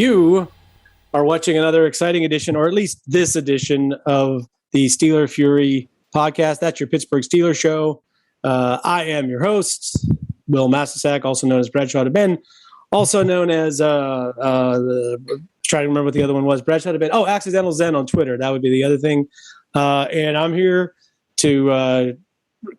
You are watching another exciting edition, or at least this edition of the Steeler Fury podcast. That's your Pittsburgh Steelers show. I am your host, Wil Masisak, also known as Bradshaw to Ben, also known as, trying to remember what the other one was, Bradshaw to Ben. Oh, Accidental Zen on Twitter. That would be the other thing. And I'm here to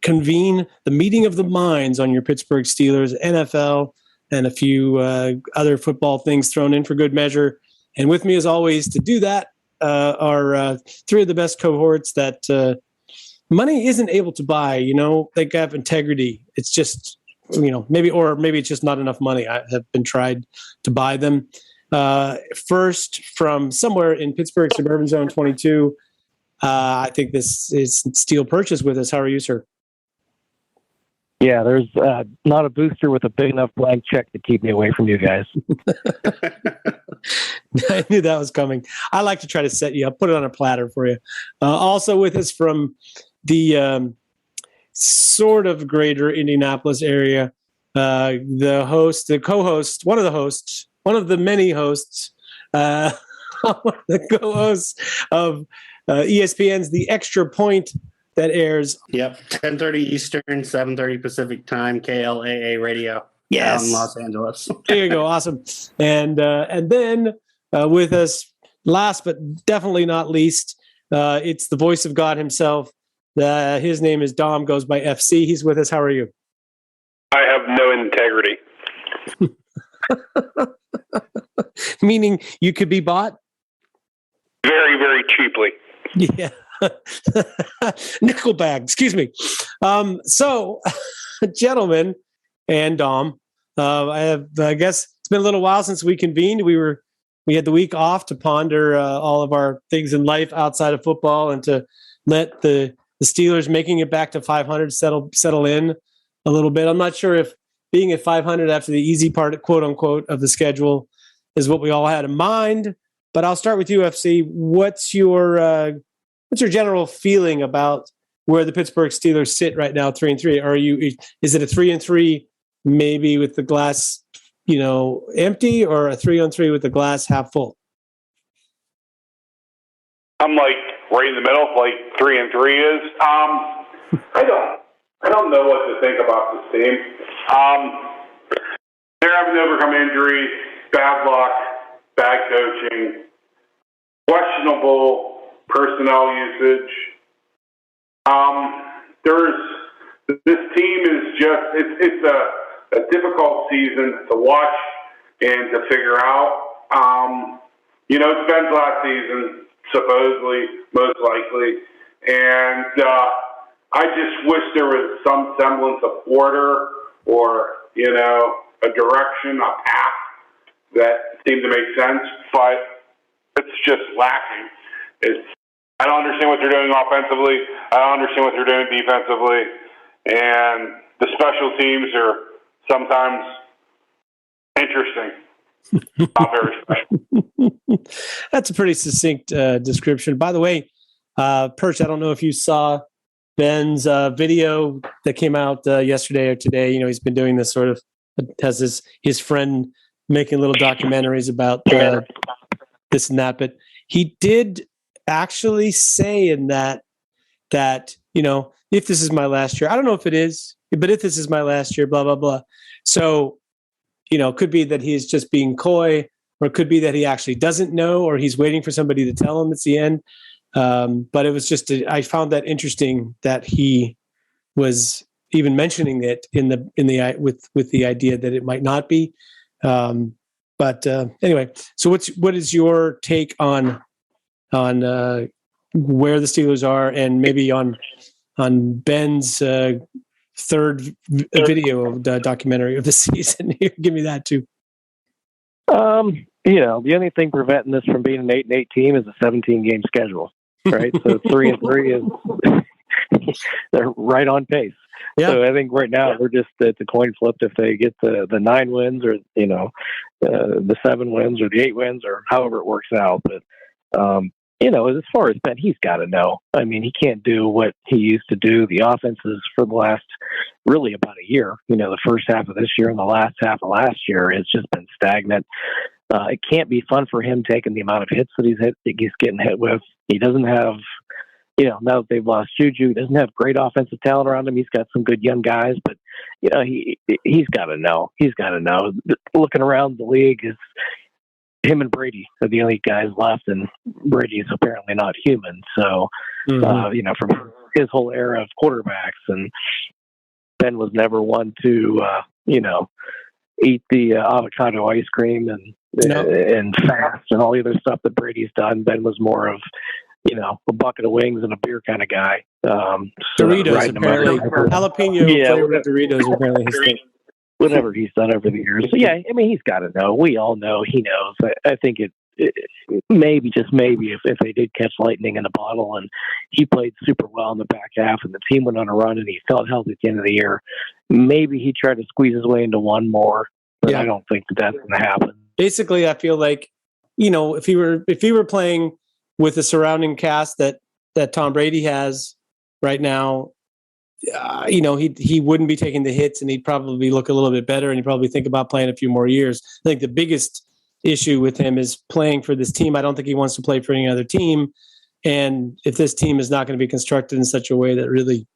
convene the meeting of the minds on your Pittsburgh Steelers, NFL, and a few other football things thrown in for good measure. And with me, as always, to do that are three of the best cohorts that money isn't able to buy. You know, they have integrity. It's just, maybe it's just not enough money. I have been tried to buy them. First, from somewhere in Pittsburgh, Suburban Zone 22, I think this is SteelPerch is with us. How are you, sir? Yeah, there's not a booster with a big enough blank check to keep me away from you guys. I knew that was coming. I like to try to set you up, put it on a platter for you. Also with us from the sort of greater Indianapolis area, the co-host, one of the many hosts, the co-hosts of ESPN's The Extra Point, that airs. Yep, 10:30 Eastern, 7:30 Pacific time, KLAA radio. Yes, out in Los Angeles. There you go, awesome. And then with us, last but definitely not least, it's the voice of God himself. His name is Dom, goes by FC. He's with us. How are you? I have no integrity. Meaning you could be bought? Very, very cheaply. Yeah. Nickel bag, excuse me. So, gentlemen and Dom, I guess it's been a little while since we convened. We had the week off to ponder all of our things in life outside of football and to let the Steelers making it back to 500 settle in a little bit. I'm not sure if being at 500 after the easy part, quote unquote, of the schedule is what we all had in mind. But I'll start with you, FC. What's your general feeling about where the Pittsburgh Steelers sit right now, 3-3? Is it a 3-3 maybe with the glass, empty, or a 3-3 with the glass half full? I'm like right in the middle, like 3-3 is. I don't know what to think about this team. They're having to overcome injuries, bad luck, bad coaching, questionable personnel usage. This team is just, it's a difficult season to watch and to figure out. It's Ben's last season, supposedly, most likely. And I just wish there was some semblance of order or, a direction, a path that seemed to make sense, but it's just lacking. I don't understand what they're doing offensively. I don't understand what they're doing defensively. And the special teams are sometimes interesting. Not very special. That's a pretty succinct description. By the way, Perch, I don't know if you saw Ben's video that came out yesterday or today. He's been doing this sort of, has his friend making little documentaries about this and that. But he did actually say in that if this is my last year, I don't know if it is, but if this is my last year, blah, blah, blah. So, could be that he's just being coy, or it could be that he actually doesn't know, or he's waiting for somebody to tell him it's the end. But it was just, I found that interesting that he was even mentioning it with the idea that it might not be. But anyway, so what is your take on where the Steelers are, and maybe on Ben's third video of the documentary of the season? Give me that too. The only thing preventing this from being an 8-8 team is a 17-game schedule, right? So 3-3 is they're right on pace. Yeah. So I think right now we're just at the coin flip if they get the 9 wins, or the 7 wins, or the 8 wins, or however it works out. But as far as Ben, he's got to know. I mean, he can't do what he used to do. The offenses for the last really about a year, the first half of this year and the last half of last year, it's just been stagnant. It can't be fun for him taking the amount of hits that he's getting hit with. He doesn't have, now that they've lost Juju, he doesn't have great offensive talent around him. He's got some good young guys, but he's got to know. He's got to know. Looking around the league, is him and Brady are the only guys left, and Brady is apparently not human. So, from his whole era of quarterbacks, and Ben was never one to, eat the avocado ice cream and fast and all the other stuff that Brady's done. Ben was more of, a bucket of wings and a beer kind of guy. Doritos, apparently. Jalapeno flavored Doritos, apparently his thing. Whatever he's done over the years. So, yeah, I mean, he's got to know. We all know he knows. I think it maybe, just maybe, if they did catch lightning in a bottle and he played super well in the back half and the team went on a run and he felt healthy at the end of the year, maybe he tried to squeeze his way into one more, but I don't think that's going to happen. Basically, I feel like, if he were playing with the surrounding cast that Tom Brady has right now, he wouldn't be taking the hits and he'd probably look a little bit better and he'd probably think about playing a few more years. I think the biggest issue with him is playing for this team. I don't think he wants to play for any other team. And if this team is not going to be constructed in such a way that really,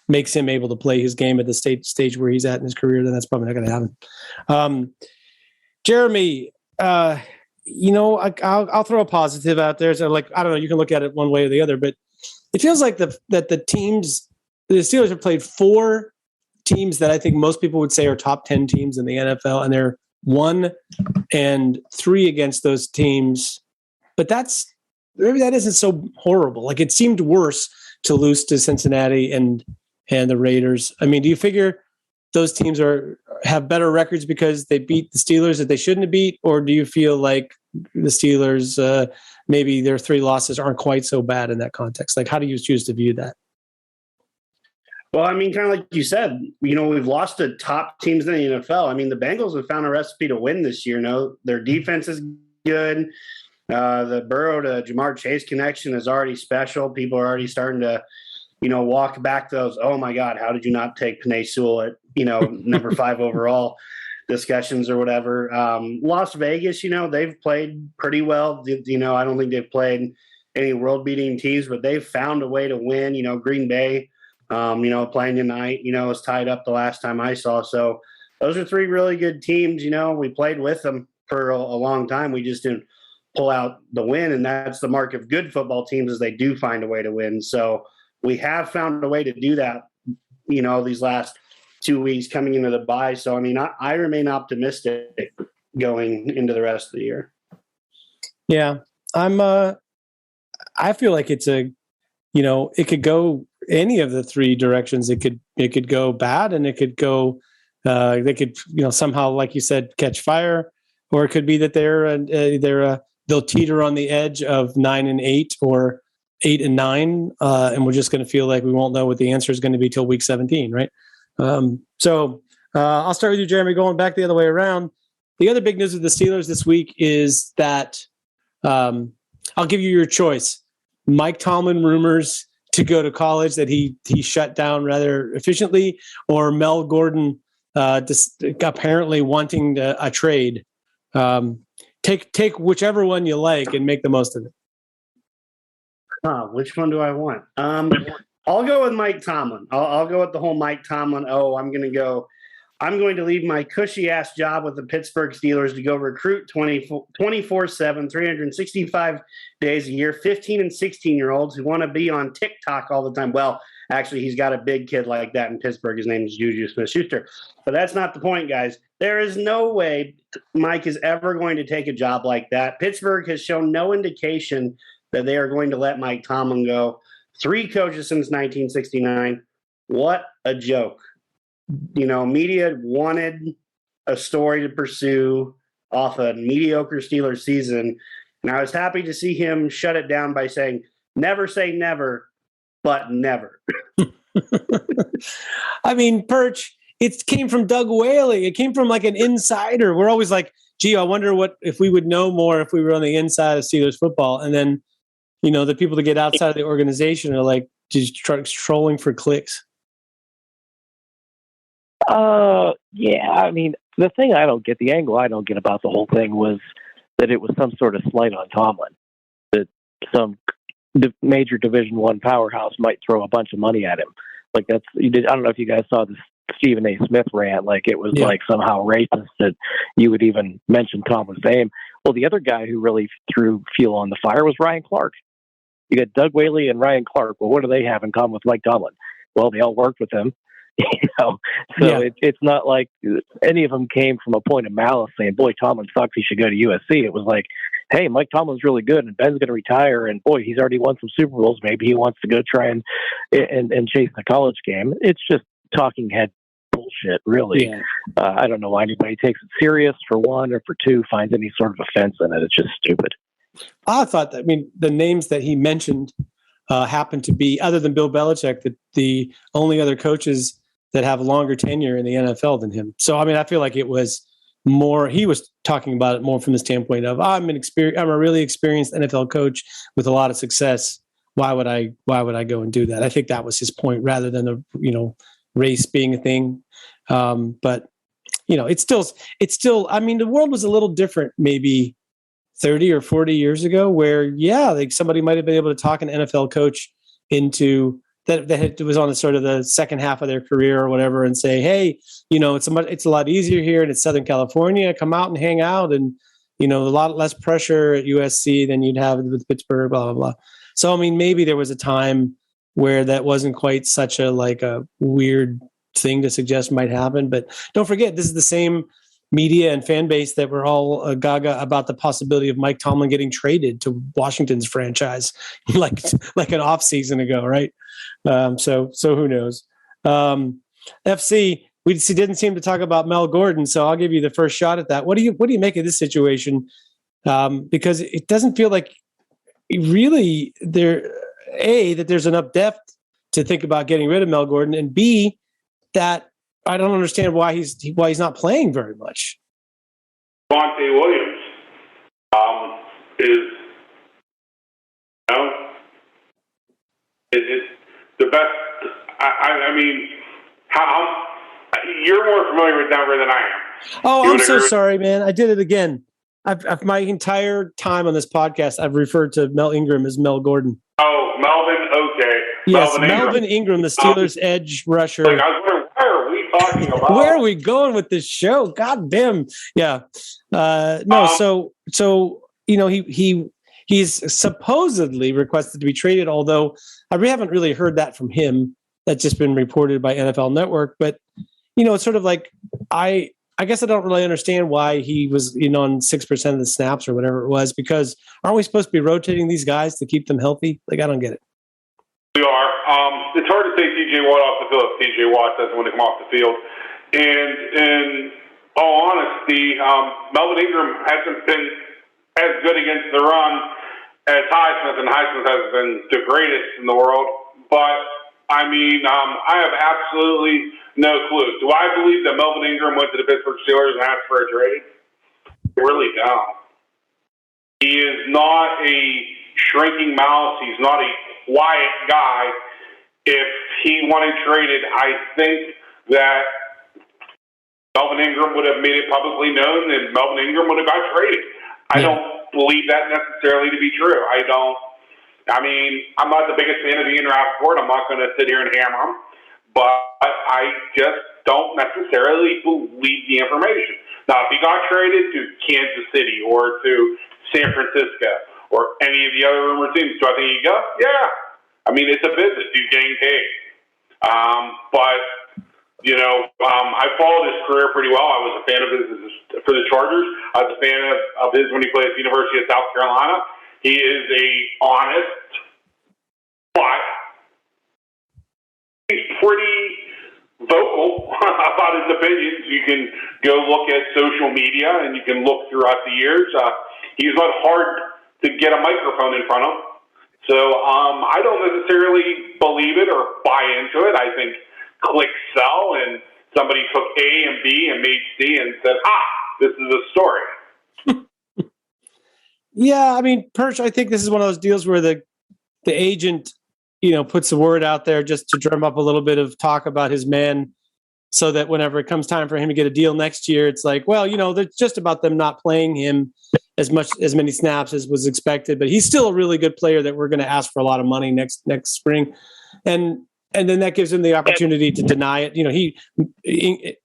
makes him able to play his game at the stage where he's at in his career, then that's probably not going to happen. Jeremy, I'll throw a positive out there. So, I don't know, you can look at it one way or the other, but it feels like the Steelers have played 4 teams that I think most people would say are top 10 teams in the NFL, and they're 1-3 against those teams. But maybe that isn't so horrible. Like, it seemed worse to lose to Cincinnati and the Raiders. I mean, do you figure those teams have better records because they beat the Steelers that they shouldn't have beat, or do you feel like the Steelers, maybe their 3 losses aren't quite so bad in that context? Like, how do you choose to view that? Well, I mean, kind of like you said, we've lost to top teams in the NFL. I mean, the Bengals have found a recipe to win this year. Their defense is good. The Burrow to Jamar Chase connection is already special. People are already starting to, walk back those, oh my God, how did you not take Penei Sewell at, number 5 overall discussions or whatever. Las Vegas, they've played pretty well. I don't think they've played any world-beating teams, but they've found a way to win. Green Bay, playing tonight, is tied up the last time I saw. So those are 3 really good teams. We played with them for a long time. We just didn't pull out the win, and that's the mark of good football teams, is they do find a way to win. So we have found a way to do that, these last 2 weeks coming into the bye. So, I mean, I remain optimistic going into the rest of the year. Yeah, I feel like it's it could go any of the 3 directions. It could go bad, and it could go, they could, somehow, like you said, catch fire, or it could be that they'll teeter on the edge of 9-8 or 8-9, and we're just going to feel like we won't know what the answer is going to be till week 17, right? So I'll start with you, Jeremy, going back the other way around. The other big news of the Steelers this week is that I'll give you your choice. Mike Tomlin rumors to go to college that he shut down rather efficiently, or Mel Gordon apparently wanting a trade. Take whichever one you like and make the most of it. Which one do I want? I'll go with Mike Tomlin. I'll go with the whole Mike Tomlin. I'm going to leave my cushy-ass job with the Pittsburgh Steelers to go recruit 24/7, 365 days a year, 15 and 16-year-olds who want to be on TikTok all the time. Well, actually, he's got a big kid like that in Pittsburgh. His name is Juju Smith-Schuster. But that's not the point, guys. There is no way Mike is ever going to take a job like that. Pittsburgh has shown no indication that they are going to let Mike Tomlin go. 3 coaches since 1969. What a joke. Media wanted a story to pursue off a mediocre Steelers season. And I was happy to see him shut it down by saying, never say never, but never. I mean, Perch, it came from Doug Whaley. It came from like an insider. We're always like, gee, I wonder if we would know more if we were on the inside of Steelers football. And then, the people that get outside of the organization are like just trolling for clicks. Yeah, I mean, the thing I don't get, the angle I don't get about the whole thing was that it was some sort of slight on Tomlin, that some major Division I powerhouse might throw a bunch of money at him. Like I don't know if you guys saw this Stephen A. Smith rant, like it was like somehow racist that you would even mention Tomlin's name. Well, the other guy who really threw fuel on the fire was Ryan Clark. You got Doug Whaley and Ryan Clark. Well, what do they have in common with Mike Tomlin? Well, they all worked with him. So it's not like any of them came from a point of malice saying, boy, Tomlin sucks, he should go to USC. It was like, hey, Mike Tomlin's really good and Ben's going to retire, and boy, he's already won some Super Bowls. Maybe he wants to go try and chase the college game. It's just talking head bullshit, really. Yeah. I don't know why anybody takes it serious, for one, or for two, finds any sort of offense in it. It's just stupid. I thought that, I mean, the names that he mentioned happened to be, other than Bill Belichick, the only other coaches that have longer tenure in the NFL than him. So, I mean, I feel like it was more, he was talking about it more from the standpoint of, I'm a really experienced NFL coach with a lot of success. Why would I go and do that? I think that was his point, rather than race being a thing. But it's still, I mean, the world was a little different maybe 30 or 40 years ago, where, like somebody might have been able to talk an NFL coach into that was on the sort of the second half of their career or whatever, and say, hey, it's a lot easier here and it's Southern California. Come out and hang out, and a lot less pressure at USC than you'd have with Pittsburgh, blah blah blah. So I mean, maybe there was a time where that wasn't quite such a weird thing to suggest might happen. But don't forget, this is the same media and fan base that were all gaga about the possibility of Mike Tomlin getting traded to Washington's franchise like an off season ago, right? So who knows? FC, we didn't seem to talk about Mel Gordon, so I'll give you the first shot at that. What do you make of this situation? Because it doesn't feel like really that there's enough depth to think about getting rid of Mel Gordon, and B, that I don't understand why he's not playing very much. Monte Williams is the best. I mean, how you're more familiar with Denver than I am. Oh, I'm so sorry, man. I did it again. I've my entire time on this podcast, I've referred to Mel Ingram as Mel Gordon. Oh, Melvin. Okay. Yes, Melvin Ingram, the Steelers edge rusher. I was wondering, where are we talking about? Where are we going with this show? God damn. Yeah. So he's supposedly requested to be traded, although I haven't really heard that from him. That's just been reported by NFL Network. But, it's sort of like, I guess I don't really understand why he was on 6% of the snaps or whatever it was, because aren't we supposed to be rotating these guys to keep them healthy? Like, I don't get it. We are. It's hard to take TJ Watt off the field if TJ Watt doesn't want to come off the field. And in all honesty, Melvin Ingram hasn't been as good against the run as Highsmith, and Highsmith has been the greatest in the world. But, I mean, I have absolutely no clue. Do I believe that Melvin Ingram went to the Pittsburgh Steelers and asked for a trade? I really don't. He is not a shrinking mouse. He's not a quiet guy. If he wanted traded, I think that Melvin Ingram would have made it publicly known, and Melvin Ingram would have got traded. I don't believe that necessarily to be true. I'm not the biggest fan of the Inter-Out Report. I'm not going to sit here and hammer him, but I just don't necessarily believe the information. Now, if he got traded to Kansas City or to San Francisco or any of the other rumored teams, do I think he'd go? Yeah. I mean, it's a business. He's getting paid. I followed his career pretty well. I was a fan of his for the Chargers. I was a fan of his when he played at the University of South Carolina. He is honest, but he's pretty vocal about his opinions. You can go look at social media, and you can look throughout the years. He's not hard to get a microphone in front of. So I don't necessarily believe it or buy into it. I think click sell, and somebody took A and B and made C and said, this is a story. Yeah, I mean, Perch, I think this is one of those deals where the agent, puts the word out there just to drum up a little bit of talk about his man so that whenever it comes time for him to get a deal next year, it's like, well, it's just about them not playing him as many snaps as was expected, but he's still a really good player that we're going to ask for a lot of money next spring. And then that gives him the opportunity to deny it.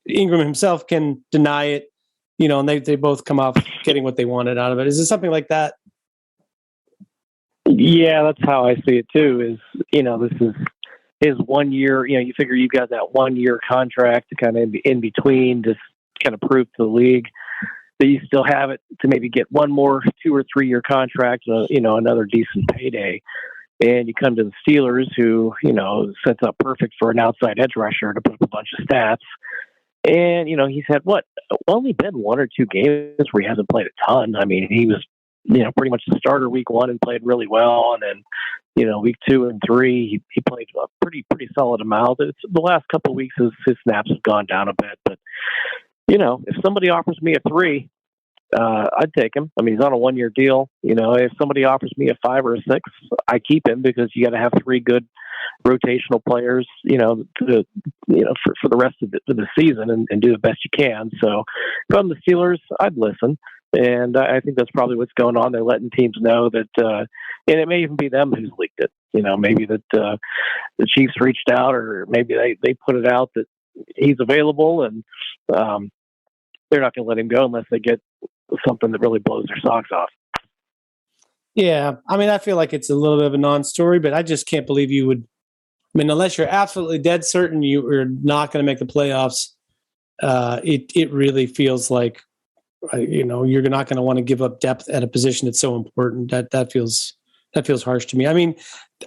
Ingram himself can deny it, and they both come off getting what they wanted out of it. Is it something like that? Yeah, that's how I see it too, is, this is his 1 year, you figure you've got that 1 year contract to kind of in between, just kind of prove to the league that you still have it to maybe get one more 2 or 3 year contract, another decent payday. And you come to the Steelers, who, sets up perfect for an outside edge rusher to put up a bunch of stats. And, he's had only been 1 or 2 games where he hasn't played a ton. I mean, he was, pretty much the starter week 1 and played really well. And then, week 2 and 3, he played a pretty solid amount. It's the last couple of weeks, his snaps have gone down a bit. But, if somebody offers me a 3, I'd take him. I mean, he's on a 1 year deal. If somebody offers me a 5 or a 6, I keep him, because you got to have 3 good rotational players, for the rest of the season and do the best you can. So if I'm the Steelers, I'd listen. And I think that's probably what's going on. They're letting teams know that, and it may even be them who's leaked it. Maybe that the Chiefs reached out, or maybe they put it out that he's available, and they're not going to let him go unless they get something that really blows their socks off. Yeah. I mean, I feel like it's a little bit of a non-story, but I just can't believe you would. I mean, unless you're absolutely dead certain you are not going to make the playoffs, it really feels like, you're not going to want to give up depth at a position that's so important. That feels harsh to me. I mean,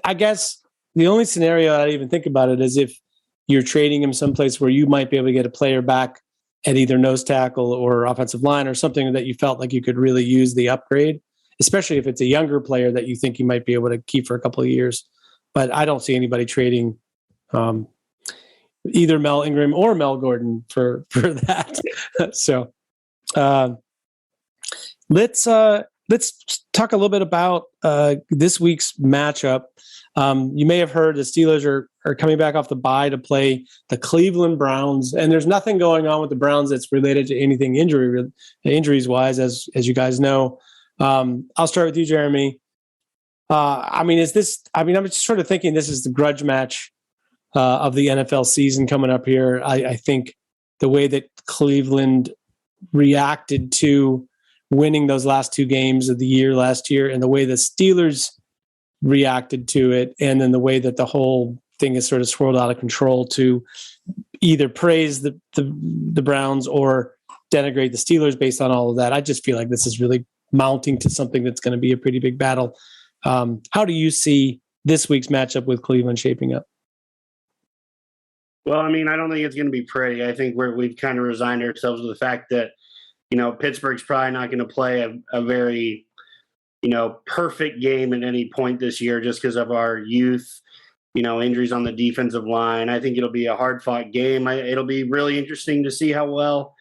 I guess the only scenario I even think about it is if you're trading him someplace where you might be able to get a player back at either nose tackle or offensive line, or something that you felt like you could really use the upgrade, especially if it's a younger player that you think you might be able to keep for a couple of years. But I don't see anybody trading either Mel Ingram or Mel Gordon for that. So let's talk a little bit about this week's matchup. You may have heard the Steelers are coming back off the bye to play the Cleveland Browns, and there's nothing going on with the Browns that's related to anything injuries wise, as you guys know. I'll start with you, Jeremy. I'm just sort of thinking this is the grudge match of the NFL season coming up here. I think the way that Cleveland reacted to winning those last 2 games of the year last year, and the way the Steelers reacted to it, and then the way that the whole thing is sort of swirled out of control to either praise the Browns or denigrate the Steelers based on all of that. I just feel like this is really mounting to something that's going to be a pretty big battle. How do you see this week's matchup with Cleveland shaping up? Well, I mean, I don't think it's going to be pretty. I think we've kind of resigned ourselves to the fact that, Pittsburgh's probably not going to play a very, perfect game at any point this year, just because of our youth, injuries on the defensive line. I think it'll be a hard-fought game. It'll be really interesting to see how well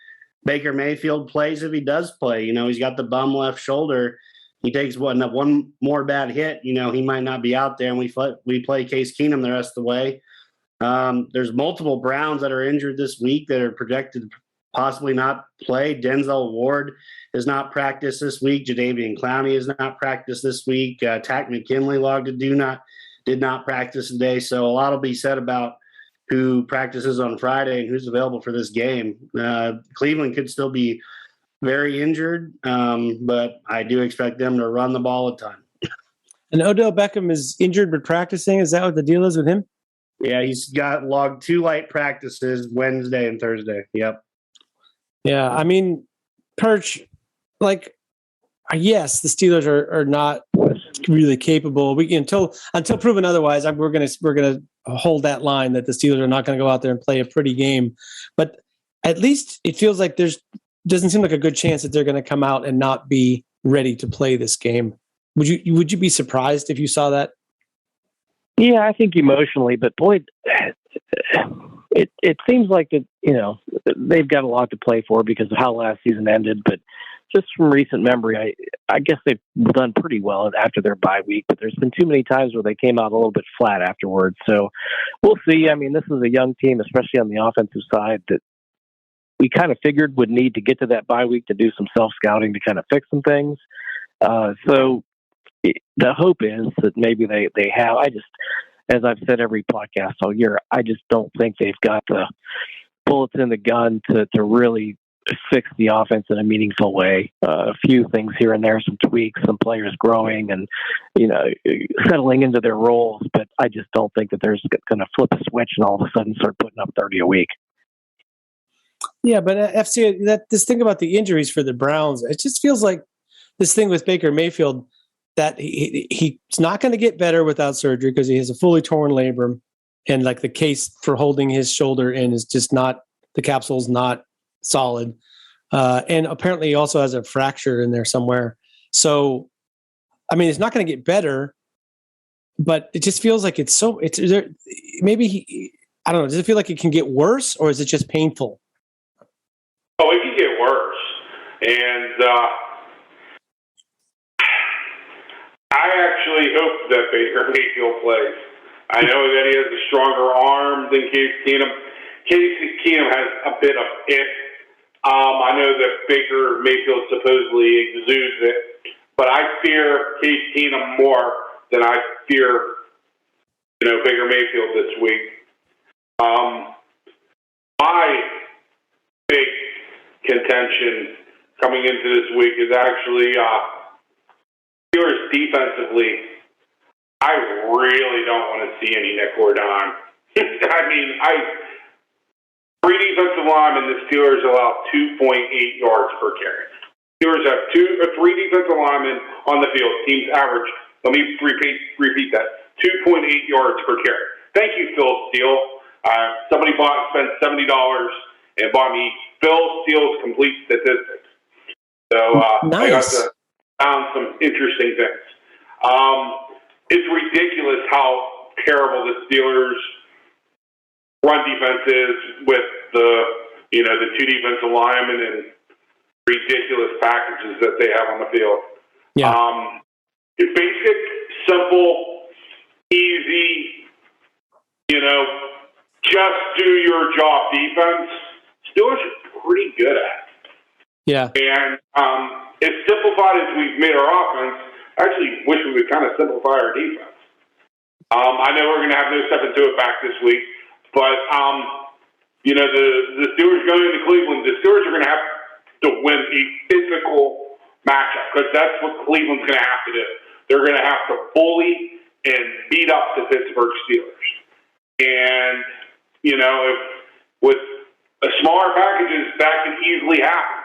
Baker Mayfield plays if he does play. He's got the bum left shoulder. He takes one more bad hit, he might not be out there, and we play Case Keenum the rest of the way. There's multiple Browns that are injured this week that are projected to possibly not play. Denzel Ward has not practiced this week. Jadeveon Clowney has not practiced this week. Tack McKinley did not practice today. So a lot will be said about who practices on Friday and who's available for this game. Cleveland could still be very injured, but I do expect them to run the ball a ton. And Odell Beckham is injured but practicing. Is that what the deal is with him? Yeah, he's got logged 2 light practices Wednesday and Thursday. Yep. Yeah, I mean, Perch, yes, the Steelers are not really capable. We until proven otherwise, we're gonna hold that line that the Steelers are not going to go out there and play a pretty game. But at least it feels like doesn't seem like a good chance that they're going to come out and not be ready to play this game. Would you be surprised if you saw that? Yeah, I think emotionally, but boy, it seems like that they've got a lot to play for because of how last season ended. But just from recent memory, I guess they've done pretty well after their bye week, but there's been too many times where they came out a little bit flat afterwards. So we'll see. I mean, this is a young team, especially on the offensive side, that we kind of figured would need to get to that bye week to do some self-scouting to kind of fix some things. So the hope is that maybe they have. As I've said every podcast all year, I just don't think they've got the bullets in the gun to really fix the offense in a meaningful way. A few things here and there, some tweaks, some players growing and, settling into their roles. But I just don't think that there's going to flip a switch and all of a sudden start putting up 30 a week. Yeah, but FC, this thing about the injuries for the Browns, it just feels like this thing with Baker Mayfield that he's not going to get better without surgery because he has a fully torn labrum, and like the case for holding his shoulder in is just not, the capsule's not solid. And apparently he also has a fracture in there somewhere. So, I mean, it's not going to get better, but it just feels like I don't know. Does it feel like it can get worse, or is it just painful? Oh, it can get worse. And I actually hope that Baker Mayfield plays. I know that he has a stronger arm than Case Keenum. Case Keenum has a bit of it. I know that Baker Mayfield supposedly exudes it, but I fear Case Keenum more than I fear, Baker Mayfield this week. My big contention coming into this week is actually Steelers defensively. I really don't want to see any nickel or dime. Three defensive linemen, the Steelers allow 2.8 yards per carry. Steelers have three defensive linemen on the field. Teams average, let me repeat that, 2.8 yards per carry. Thank you, Phil Steele. Somebody spent $70 and bought me Phil Steele's complete statistics. So nice. I found some interesting things. It's ridiculous how terrible the Steelers' run defense is with the two defensive linemen and ridiculous packages that they have on the field. Yeah. It's basic, simple, easy, just do your job defense. Steelers are pretty good at it. Yeah. And as simplified as we've made our offense, I actually wish we would kind of simplify our defense. I know we're going to have no step into it back this week, but, the Steelers going into Cleveland, the Steelers are going to have to win a physical matchup because that's what Cleveland's going to have to do. They're going to have to bully and beat up the Pittsburgh Steelers. And, if with smaller packages, that can easily happen.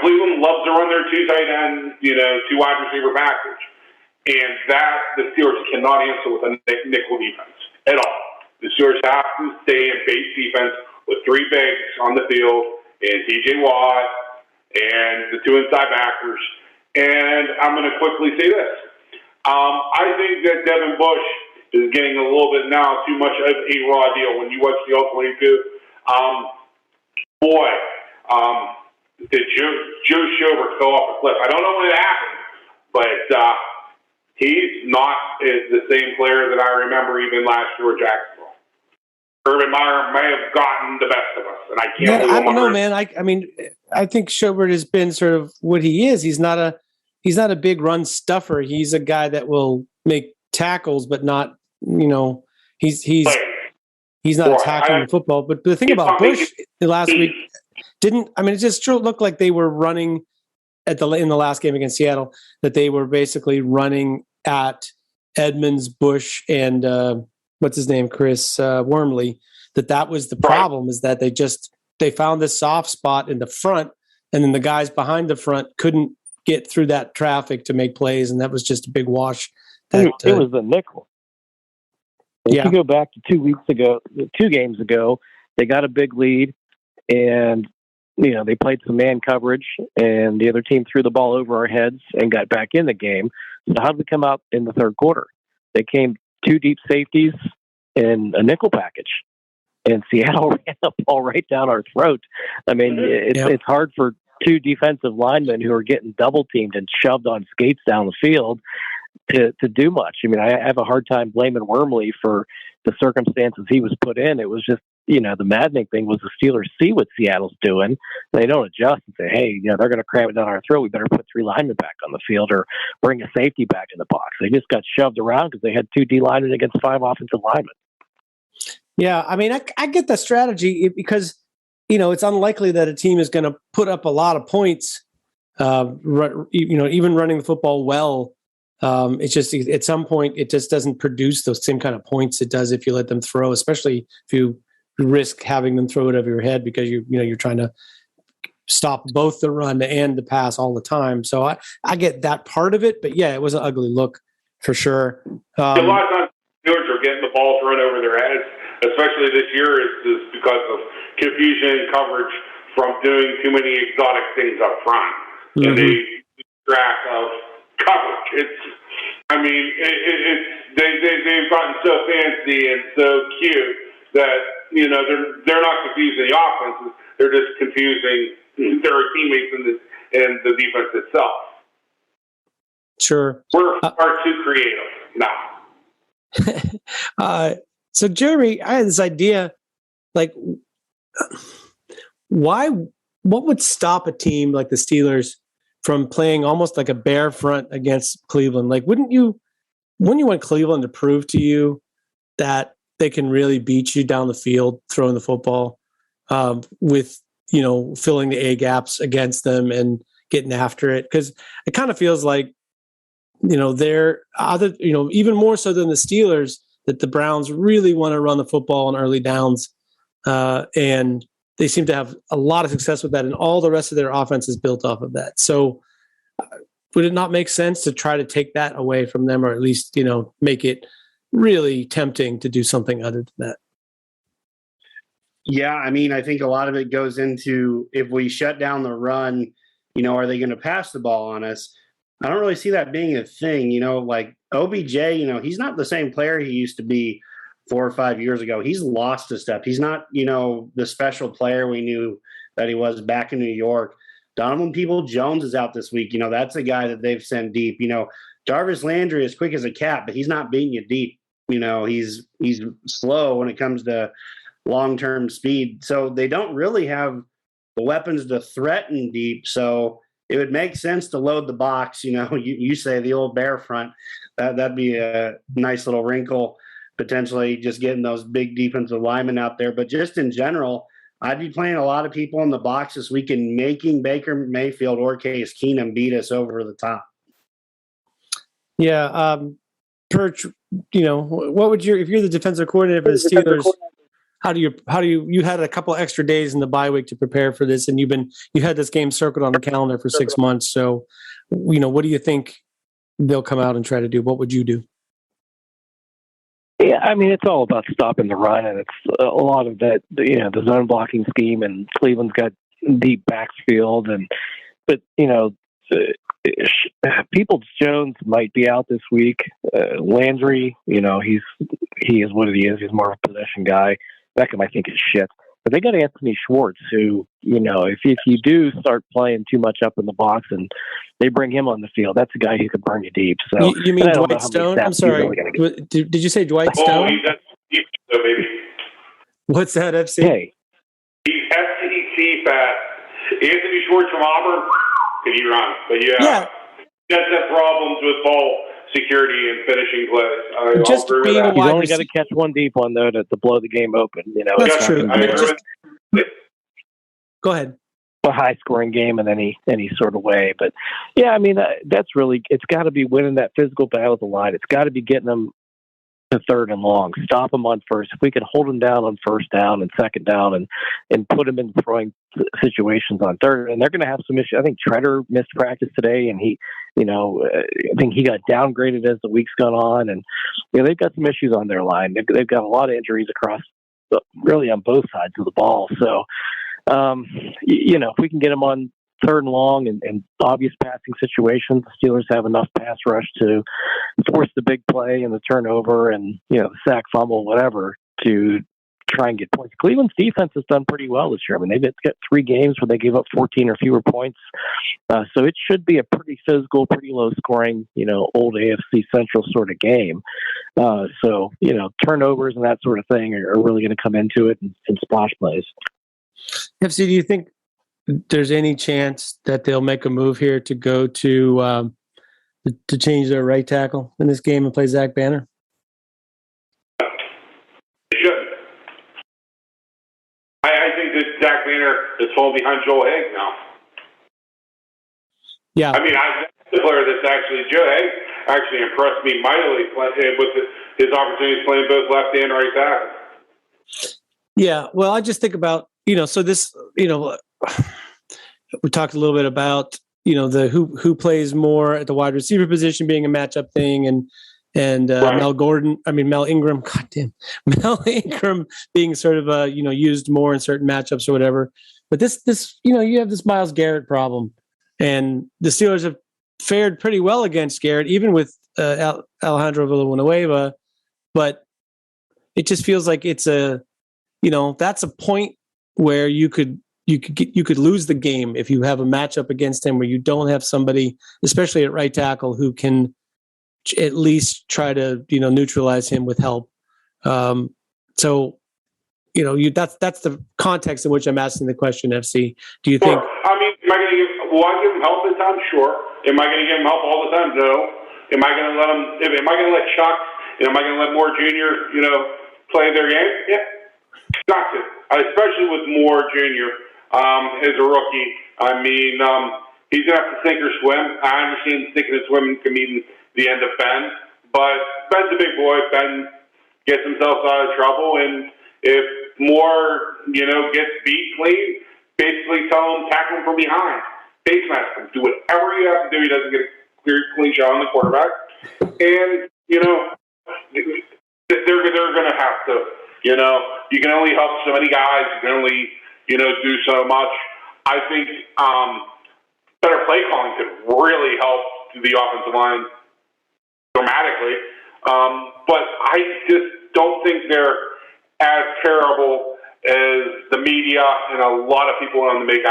Cleveland loves to run their two tight end, two wide receiver package. And that the Steelers cannot answer with a nickel defense at all. The Steelers have to stay in base defense with three bigs on the field and TJ Watt and the two inside backers. And I'm going to quickly say this. I think that Devin Bush is getting a little bit now too much of a raw deal. When you watch the All-22, did Joe Schobert fell off a cliff. I don't know when it happened, but he's not the same player that I remember even last year with Jacksonville. Urban Meyer may have gotten the best of us, and I can't. I don't know, man. I think Schobert has been sort of what he is. He's not a big run stuffer. He's a guy that will make tackles, but not, he's not attacking the football. But the thing about Bush last week it just looked like they were running in the last game against Seattle, that they were basically running at Edmonds, Bush, and what's his name, Chris Wormley. That was the problem, is that they found this soft spot in the front, and then the guys behind the front couldn't get through that traffic to make plays, and that was just a big wash. It was the nickel. If you go back to 2 games ago, they got a big lead, and they played some man coverage, and the other team threw the ball over our heads and got back in the game. So how did we come out in the third quarter? They came 2 deep safeties and a nickel package, and Seattle ran the ball right down our throat. It's hard for two defensive linemen who are getting double teamed and shoved on skates down the field to do much. I mean, I have a hard time blaming Wormley for the circumstances he was put in. It was just, the maddening thing was the Steelers see what Seattle's doing. They don't adjust and say, hey, they're going to cram it down our throat. We better put three linemen back on the field or bring a safety back in the box. They just got shoved around because they had two D linemen against five offensive linemen. Yeah, I mean, I get the strategy because, it's unlikely that a team is going to put up a lot of points, even running the football well. It's just at some point, it just doesn't produce those same kind of points it does if you let them throw, especially if you risk having them throw it over your head because you're trying to stop both the run and the pass all the time. So I get that part of it, but yeah, it was an ugly look for sure. A lot of times Steelers are getting the ball thrown over their heads, especially this year, is because of confusion and coverage from doing too many exotic things up front. Mm-hmm. And they lose track of coverage. They've gotten so fancy and so cute that they're not confusing the offense; they're just confusing their teammates and the defense itself. Sure, we're far too creative now. So, Jeremy, I had this idea: what would stop a team like the Steelers from playing almost like a bare front against Cleveland? Wouldn't you want Cleveland to prove to you that they can really beat you down the field throwing the football with, filling the A gaps against them and getting after it? Because it kind of feels like, they're even more so than the Steelers, that the Browns really want to run the football on early downs. And they seem to have a lot of success with that, and all the rest of their offense is built off of that. So would it not make sense to try to take that away from them, or at least, make it really tempting to do something other than that? Yeah, I think a lot of it goes into, if we shut down the run, are they going to pass the ball on us? I don't really see that being a thing. Like OBJ, he's not the same player he used to be 4 or 5 years ago. He's lost his step. He's not, the special player we knew that he was back in New York. Donovan Peoples-Jones is out this week. That's a guy that they've sent deep. Jarvis Landry is quick as a cat, but he's not beating you deep. He's slow when it comes to long-term speed. So they don't really have the weapons to threaten deep. So it would make sense to load the box. You say the old bear front. That'd be a nice little wrinkle, potentially just getting those big defensive linemen out there. But just in general, I'd be playing a lot of people in the box this week and making Baker Mayfield or Case Keenum beat us over the top. Yeah. Perch, what would if you're the defensive coordinator for the Steelers, how do you had a couple extra days in the bye week to prepare for this, and you had this game circled on the calendar for 6 months. So, what do you think they'll come out and try to do? What would you do? Yeah, it's all about stopping the run, and it's a lot of that, the zone blocking scheme, and Cleveland's got deep backfield, but Peoples-Jones might be out this week. Landry, he is what he is. He's more of a possession guy. Beckham, I think, is shit. But they got Anthony Schwartz, who, if you do start playing too much up in the box and they bring him on the field, that's a guy who could burn you deep. So you mean Dwight Stone? I'm sorry. Really did you say Dwight Stone? That's baby. What's that, FC? Hey. He's FCC fat. Anthony Schwartz from Auburn, can he run? But yeah. That's problems with ball security and finishing plays. Just being a wide receiver. You only got to catch one deep one, though, to blow the game open. That's true. Go ahead. A high-scoring game in any sort of way. But, yeah, that's really – it's got to be winning that physical battle at the line. It's got to be getting them to third and long. Stop them on first. If we can hold them down on first down and second down and put them in throwing situations on third, and they're going to have some issues. I think Treader missed practice today, and he – I think he got downgraded as the week's gone on, and they've got some issues on their line. They've got a lot of injuries across, really on both sides of the ball. So, if we can get them on third and long and obvious passing situations, the Steelers have enough pass rush to force the big play and the turnover and the sack, fumble, whatever, to try and get points. Cleveland's defense has done pretty well this year. I mean, they've got 3 games where they gave up 14 or fewer points. So it should be a pretty physical, pretty low scoring, old AFC Central sort of game. So, turnovers and that sort of thing are really going to come into it and splash plays. FC, do you think there's any chance that they'll make a move here to go to change their right tackle in this game and play Zach Banner? They shouldn't. I think that Zach Banner is falling behind Joe Haig now. Yeah. I mean, the player that's Joe Haig actually impressed me mightily with his opportunities playing both left and right tackle. Yeah. Well, I just think about, so this, we talked a little bit about, the who plays more at the wide receiver position being a matchup thing, and right. Mel Ingram being sort of used more in certain matchups or whatever. But this you have this Myles Garrett problem, and the Steelers have fared pretty well against Garrett, even with Alejandro Villanueva. But it just feels like it's that's a point where you could lose the game if you have a matchup against him where you don't have somebody, especially at right tackle, who can at least try to neutralize him with help. So that's the context in which I'm asking the question. FC, do you think? I mean, am I going to give him help this time? Sure. Am I going to give him help all the time? No. Am I going to let him? Am I going to let Chuck? Am I going to let Moore Jr. play their game? Yeah, got to. Especially with Moore Jr. As a rookie. I mean, he's going to have to sink or swim. I understand sinking and swimming can mean the end of Ben, but Ben's a big boy. Ben gets himself out of trouble, and if Moore, gets beat clean, basically tell him, tackle him from behind, face mask him, do whatever you have to do. He doesn't get a clean shot on the quarterback, and they're going to have to. You can only help so many guys. You can only do so much. I think better play calling could really help the offensive line dramatically. But I just don't think they're as terrible as the media and a lot of people want to make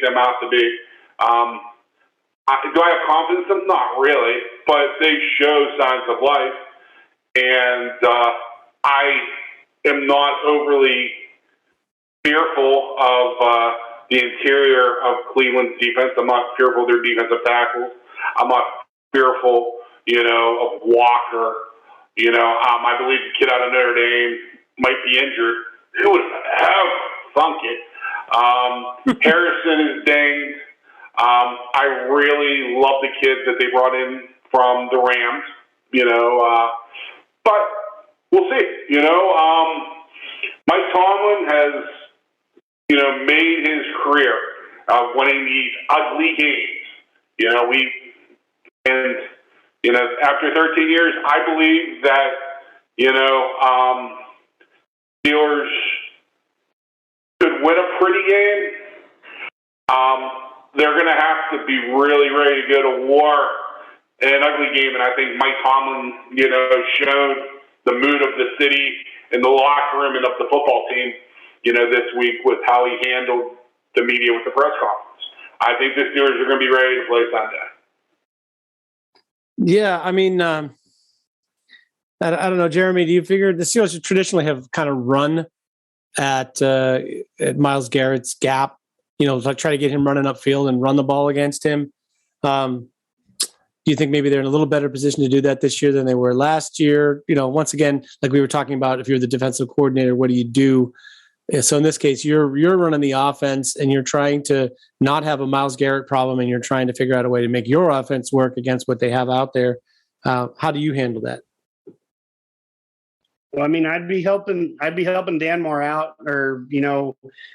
them out to be. Do I have confidence in them? Not really, but they show signs of life. And I am not overly fearful of the interior of Cleveland's defense. I'm not fearful of their defensive tackles. I'm not fearful, of Walker. I believe the kid out of Notre Dame might be injured. Who would have thunk it? Harrison is dinged. I really love the kid that they brought in from the Rams. But we'll see. Mike Tomlin has made his career winning these ugly games. After 13 years, I believe that, Steelers could win a pretty game. They're going to have to be really ready to go to war in an ugly game, and I think Mike Tomlin, showed the mood of the city and the locker room and of the football team, this week with how he handled the media with the press conference. I think the Steelers are going to be ready to play Sunday. Yeah, I mean, I don't know, Jeremy, do you figure the Steelers traditionally have kind of run at Myles Garrett's gap, like try to get him running upfield and run the ball against him? Do you think maybe they're in a little better position to do that this year than they were last year? Once again, like we were talking about, if you're the defensive coordinator, what do you do? So in this case, you're running the offense and you're trying to not have a Myles Garrett problem, and you're trying to figure out a way to make your offense work against what they have out there. How do you handle that? Well, I mean, I'd be helping Dan Moore out, or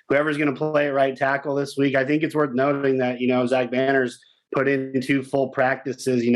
whoever's going to play at right tackle this week. I think it's worth noting that Zach Banner's put in 2 full practices.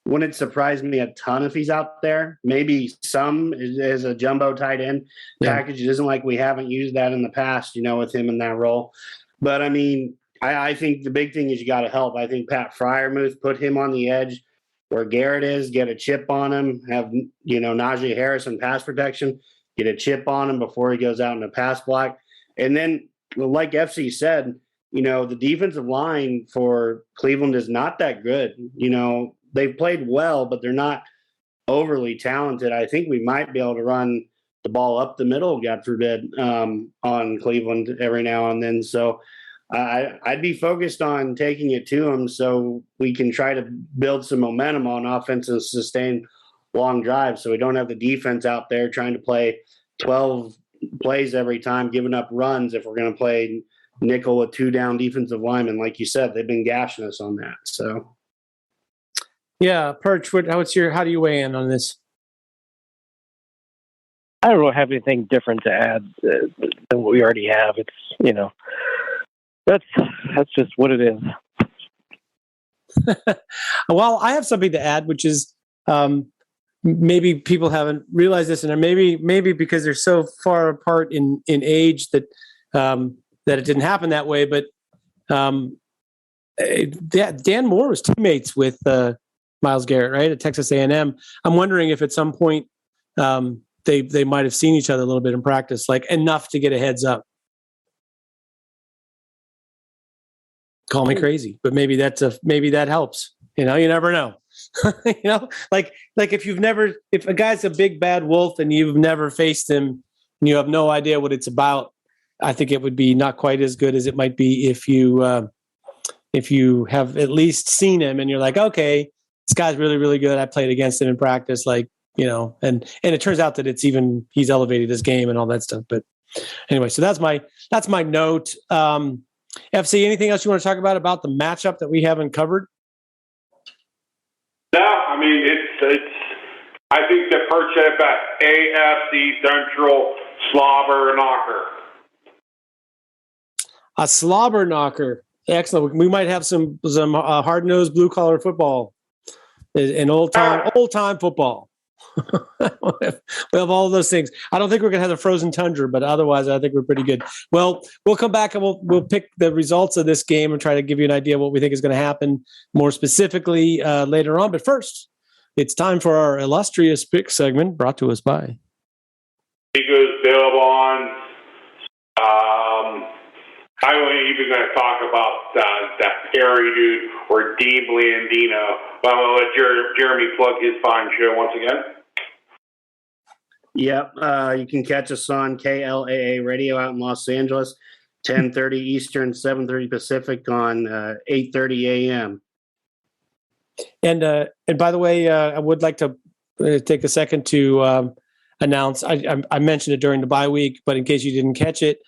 Wouldn't surprise me a ton if he's out there. Maybe some as a jumbo tight end package. It isn't like we haven't used that in the past, with him in that role. But I mean, I think the big thing is you got to help. I think Pat Freiermuth put him on the edge where Garrett is, get a chip on him, have Najee Harris in pass protection. get a chip on him before he goes out in a pass block. And then, like FC said, the defensive line for Cleveland is not that good. They've played well, but they're not overly talented. I think we might be able to run the ball up the middle, God forbid, on Cleveland every now and then. So I'd be focused on taking it to them so we can try to build some momentum on offense and sustain long drives, so we don't have the defense out there trying to play 12 plays every time, giving up runs if we're going to play nickel with 2 down defensive linemen. Like you said, they've been gashing us on that. So, yeah, Perch, how do you weigh in on this? I don't really have anything different to add than what we already have. It's, that's just what it is. Well, I have something to add, which is maybe people haven't realized this, and maybe because they're so far apart in age that it didn't happen that way. But Dan Moore was teammates with Myles Garrett, right, at Texas A&M. I'm wondering if at some point they might have seen each other a little bit in practice, like enough to get a heads up. Call me crazy, but maybe that helps. You never know. Like if a guy's a big bad wolf and you've never faced him and you have no idea what it's about, I think it would be not quite as good as it might be if you have at least seen him and you're like, okay, this guy's really, really good. I played against him in practice, and it turns out that he's elevated his game and all that stuff. But anyway, so that's my note. FC, anything else you want to talk about the matchup that we haven't covered? No, I mean, it's. I think the Perch at best, AFC Central slobber knocker. A slobber knocker, excellent. We might have some hard nosed blue collar football, an old time football. We have all those things. I don't think we're going to have the frozen tundra, but otherwise, I think we're pretty good. Well, we'll come back and we'll pick the results of this game and try to give you an idea of what we think is going to happen more specifically later on. But first, it's time for our illustrious pick segment brought to us by Eagles, Bill Bonds. I wasn't even going to talk about that Perry dude or Dean Blandino. But I'm going to let Jeremy plug his fine show once again. Yep. You can catch us on KLAA Radio out in Los Angeles, 10:30 Eastern, 7:30 Pacific on 8:30 a.m. And by the way, I would like to take a second to announce, I mentioned it during the bye week, but in case you didn't catch it,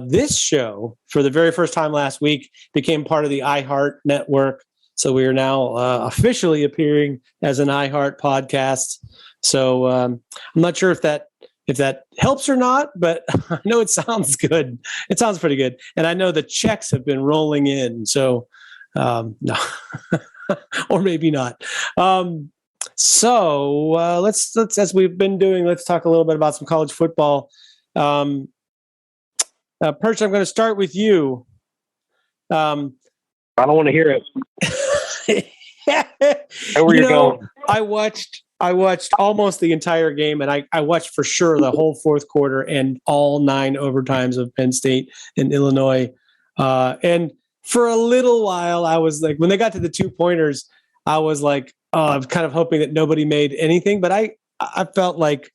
this show, for the very first time last week, became part of the iHeart network. So we are now officially appearing as an iHeart podcast. So I'm not sure if that helps or not, but I know it sounds good. It sounds pretty good. And I know the checks have been rolling in. So no, or maybe not. So let's, as we've been doing, let's talk a little bit about some college football. Perch, I'm going to start with you. I don't want to hear it. Where you going? I watched almost the entire game, and I watched for sure the whole fourth quarter and all 9 overtimes of Penn State and Illinois. And for a little while, I was like, when they got to the 2-pointers, I was like, I'm kind of hoping that nobody made anything. But I felt like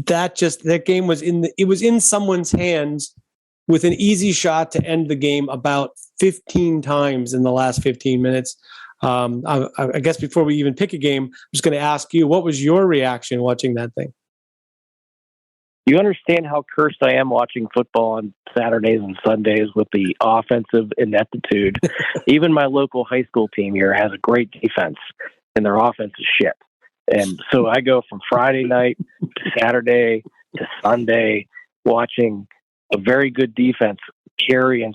that game was in someone's hands with an easy shot to end the game about 15 times in the last 15 minutes. I guess before we even pick a game, I'm just going to ask you, what was your reaction watching that thing? You understand how cursed I am watching football on Saturdays and Sundays with the offensive ineptitude. Even my local high school team here has a great defense, and their offense is shit. And so I go from Friday night to Saturday to Sunday watching a very good defense carry and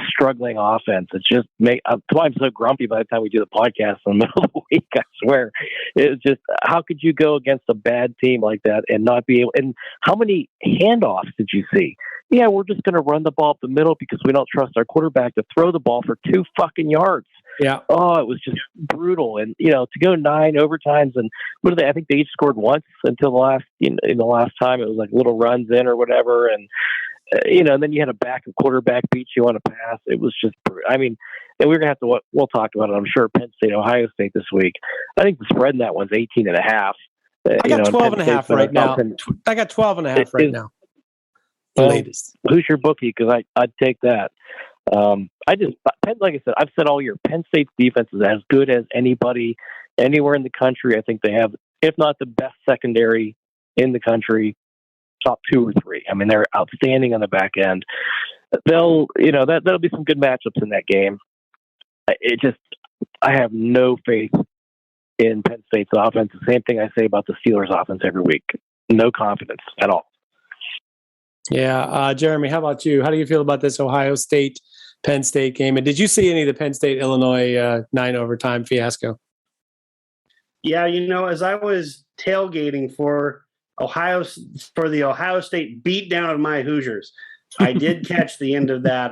struggling offense. It's just I'm so grumpy by the time we do the podcast in the middle of the week. I swear, it's just, how could you go against a bad team like that and not be able? And how many handoffs did you see? Yeah, we're just going to run the ball up the middle because we don't trust our quarterback to throw the ball for 2 fucking yards. Yeah. Oh, it was just brutal. And, to go 9 overtimes, and what did I think they each scored once until the last, in the last time. It was like little runs in or whatever. And, and then you had a backup quarterback beat you on a pass. It was just, and we're going to have to, we'll talk about it, I'm sure, Penn State, Ohio State this week. I think the spread in that one's 18.5. I got 12.5 right now. I got 12.5 right now. The latest. Who's your bookie? Because I'd take that. Like I said, I've said all year, Penn State's defense is as good as anybody anywhere in the country. I think they have, if not the best secondary in the country, top 2 or 3. I mean, they're outstanding on the back end. That'll be some good matchups in that game. I have no faith in Penn State's offense. The same thing I say about the Steelers' offense every week. No confidence at all. Yeah. Jeremy, how about you? How do you feel about this Ohio State Penn State game? And did you see any of the Penn State Illinois 9 overtime fiasco? Yeah, as I was tailgating for the Ohio State beatdown of my Hoosiers, I did catch the end of that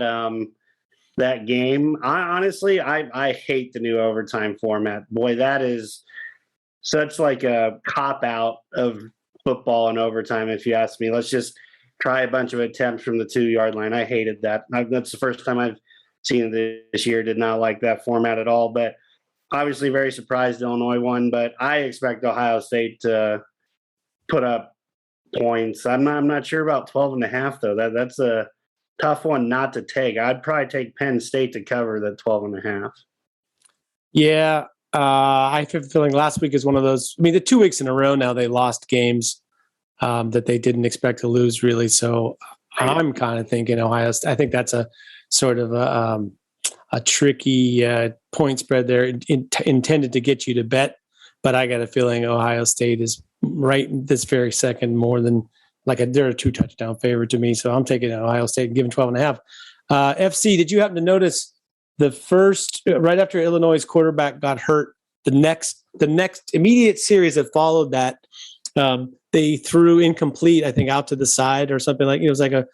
game. I hate the new overtime format. Boy, that is such like a cop out of football and overtime. If you ask me, let's just try a bunch of attempts from the 2-yard line. I hated that. That's the first time I've seen it this year. Did not like that format at all, but obviously very surprised Illinois won, but I expect Ohio State to put up points. I'm not sure about 12.5 though. That's a tough one not to take. I'd probably take Penn State to cover the 12.5. Yeah. I have a feeling last week is one of those, the 2 weeks in a row now they lost games that they didn't expect to lose, really. So I'm kind of thinking Ohio State. I think that's a sort of a tricky point spread there intended to get you to bet. But I got a feeling Ohio State is right this very second more than they're a 2-touchdown favorite to me. So I'm taking Ohio State and giving 12.5. FC, did you happen to notice the first, right after Illinois' quarterback got hurt, the next immediate series that followed that, they threw incomplete, I think, out to the side or something it was like a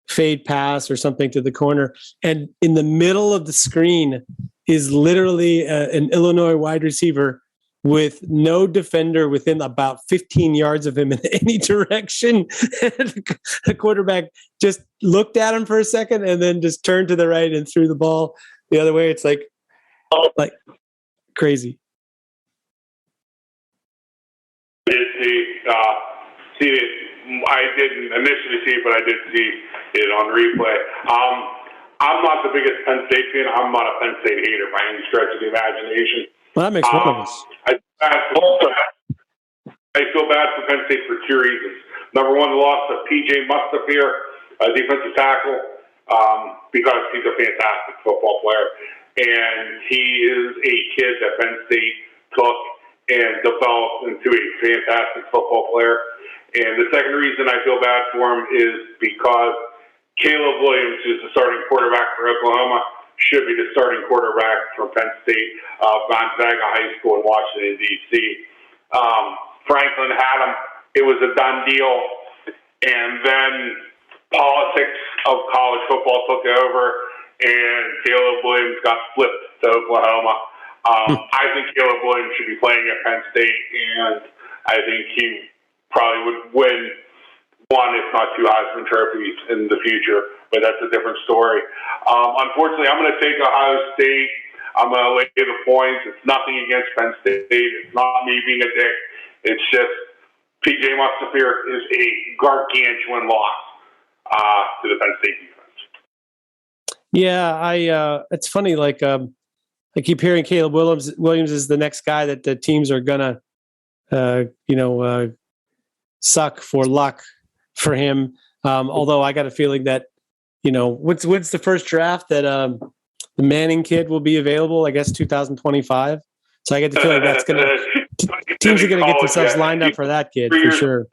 fade pass or something to the corner. And in the middle of the screen is literally an Illinois wide receiver with no defender within about 15 yards of him in any direction. The quarterback just looked at him for a second and then just turned to the right and threw the ball the other way. It's like crazy. See it. I didn't initially see it, but I did see it on replay. I'm not the biggest Penn State fan. I'm not a Penn State hater by any stretch of the imagination. Well, that makes one of us. I feel bad for Penn State for 2 reasons. Number one, the loss of P.J. Mustafir, a defensive tackle, because he's a fantastic football player. And he is a kid that Penn State took and developed into a fantastic football player. And the second reason I feel bad for him is because Caleb Williams, who's the starting quarterback for Oklahoma, should be the starting quarterback for Penn State, Gonzaga High School in Washington, D.C. Franklin had him. It was a done deal. And then politics of college football took over, and Caleb Williams got flipped to Oklahoma. I think Caleb Williams should be playing at Penn State, and I think he probably would win 1, if not 2 Heisman trophies in the future, but that's a different story. Unfortunately, I'm going to take Ohio State. I'm going to lay the points. It's nothing against Penn State. It's not me being a dick. It's just P.J. Mustafir is a gargantuan loss to the Penn State defense. Yeah, it's funny. I keep hearing Caleb Williams is the next guy that the teams are gonna, suck for luck for him. Although I got a feeling that, when's the first draft that the Manning kid will be available? I guess 2025. So I get the feeling that's gonna teams are gonna get themselves lined up for that kid for sure.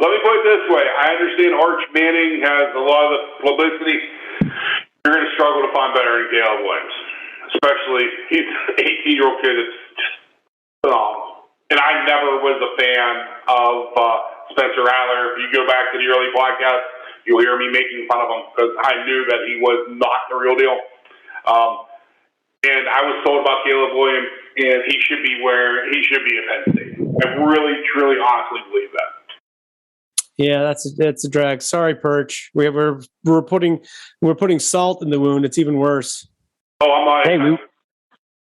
Let me put it this way: I understand Arch Manning has a lot of the publicity. You're going to struggle to find better than Caleb Williams, especially he's an 18-year-old kid that's just phenomenal. And I never was a fan of Spencer Rattler. If you go back to the early podcast, you'll hear me making fun of him because I knew that he was not the real deal. And I was told about Caleb Williams, and he should be at Penn State. I really, truly, honestly believe that. Yeah, that's a drag. Sorry, Perch. We're putting salt in the wound. It's even worse. Oh, I'm not. Hey,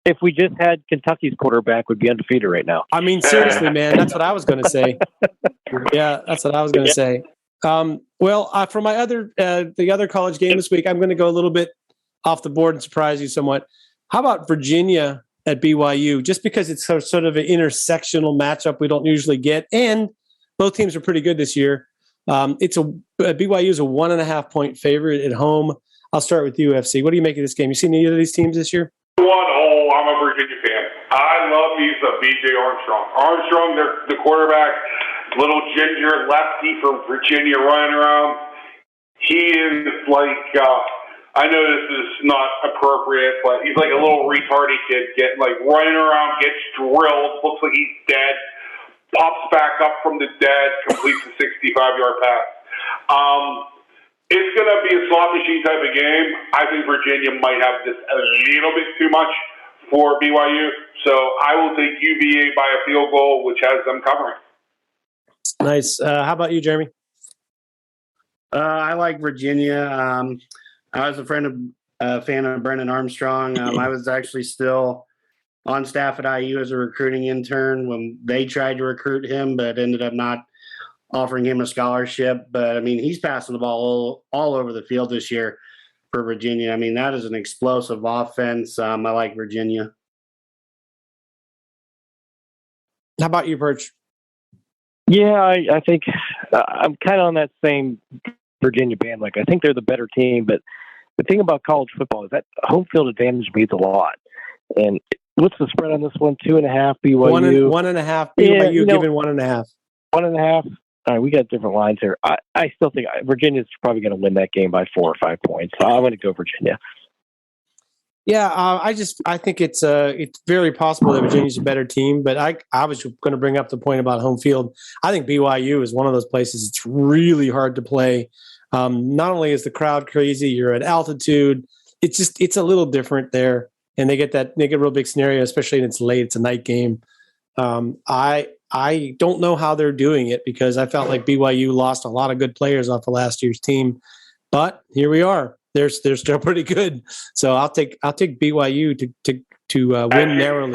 if we just had Kentucky's quarterback, we'd be undefeated right now. I mean, seriously, man, that's what I was going to say. Yeah, that's what I was going to say. Well, for my the other college game this week, I'm going to go a little bit off the board and surprise you somewhat. How about Virginia at BYU? Just because it's sort of an intersectional matchup we don't usually get, and both teams are pretty good this year. BYU is a 1.5 point favorite at home. I'll start with you, FC. What do you make of this game? You seen any of these teams this year? I'm a Virginia fan. I love me some B.J. Armstrong. Armstrong, the quarterback, little ginger lefty from Virginia running around. He is like, I know this is not appropriate, but he's like a little retarded kid, running around, gets drilled, looks like he's dead, pops back up from the dead, completes a 65-yard pass. It's going to be a slot machine type of game. I think Virginia might have just a little bit too much for BYU. So I will take UVA by a field goal, which has them covering. Nice. How about you, Jeremy? I like Virginia. I was a fan of Brennan Armstrong. I was actually still on staff at IU as a recruiting intern when they tried to recruit him, but ended up not offering him a scholarship. But, I mean, he's passing the ball all over the field this year for Virginia. I mean, that is an explosive offense. I like Virginia. How about you, Perch? Yeah, I think I'm kind of on that same Virginia bandwagon. I think they're the better team, but the thing about college football is that home field advantage means a lot. And what's the spread on this one? 2.5 BYU. 1.5 BYU, giving 1.5. 1.5. All right, we got different lines here. I still think Virginia's probably going to win that game by 4 or 5 points. So I'm going to go Virginia. Yeah, I think it's very possible that Virginia's a better team, but I was going to bring up the point about home field. I think BYU is one of those places it's really hard to play. Not only is the crowd crazy, you're at altitude. It's a little different there, and they get a real big scenario, especially when it's late. It's a night game. I don't know how they're doing it because I felt like BYU lost a lot of good players off of last year's team, but here we are. They're still pretty good, so I'll take BYU to win narrowly.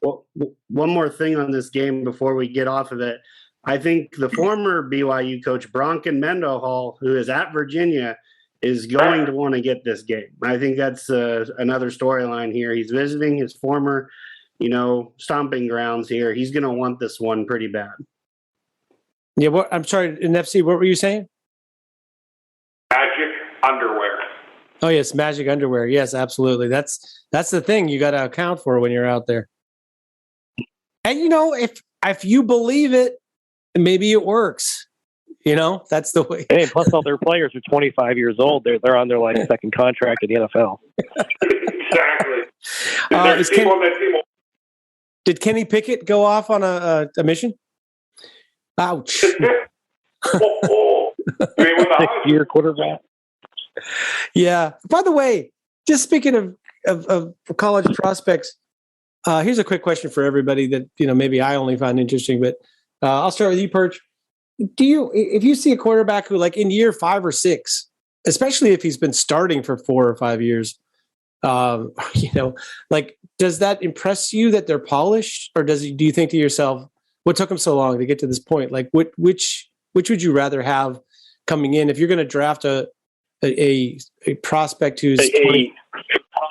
Well, one more thing on this game before we get off of it. I think the former BYU coach Bronken Mendenhall, who is at Virginia, is going to want to get this game. I think that's another storyline here. He's visiting his former, stomping grounds here. He's going to want this one pretty bad. Yeah, I'm sorry, in FC, what were you saying? Magic underwear. Oh yes, magic underwear. Yes, absolutely. That's the thing you got to account for when you're out there. And if you believe it, maybe it works. That's the way. Hey, plus all their players are 25 years old. They're on their second contract in the NFL. Exactly. Did Kenny Pickett go off on a mission? Ouch. 6-year quarterback. Yeah. By the way, just speaking of college prospects, here's a quick question for everybody that maybe I only find interesting, but I'll start with you, Perch. If you see a quarterback who, like in year 5 or 6, especially if he's been starting for 4 or 5 years, does that impress you that they're polished, or do you think to yourself, what took them so long to get to this point? Like, which would you rather have coming in if you're going to draft a prospect who's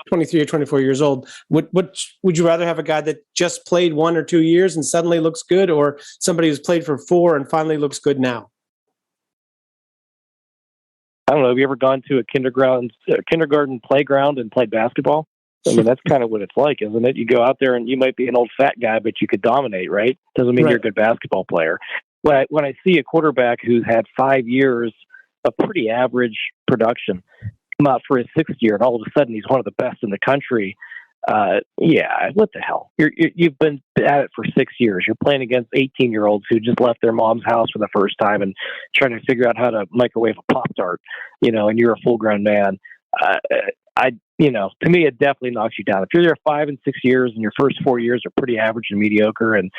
23 or 24 years old? Would you rather have a guy that just played 1 or 2 years and suddenly looks good, or somebody who's played for 4 and finally looks good now? I don't know. Have you ever gone to a kindergarten playground and played basketball? I mean, that's kind of what it's like, isn't it? You go out there and you might be an old fat guy, but you could dominate, right? Doesn't mean you're a good basketball player. But when I see a quarterback who's had 5 years of pretty average production come out for his 6th year, and all of a sudden he's one of the best in the country, what the hell? You've been at it for 6 years. You're playing against 18-year-olds who just left their mom's house for the first time and trying to figure out how to microwave a Pop-Tart, and you're a full-grown man. to me, it definitely knocks you down. If you're there 5 and 6 years and your first 4 years are pretty average and mediocre, and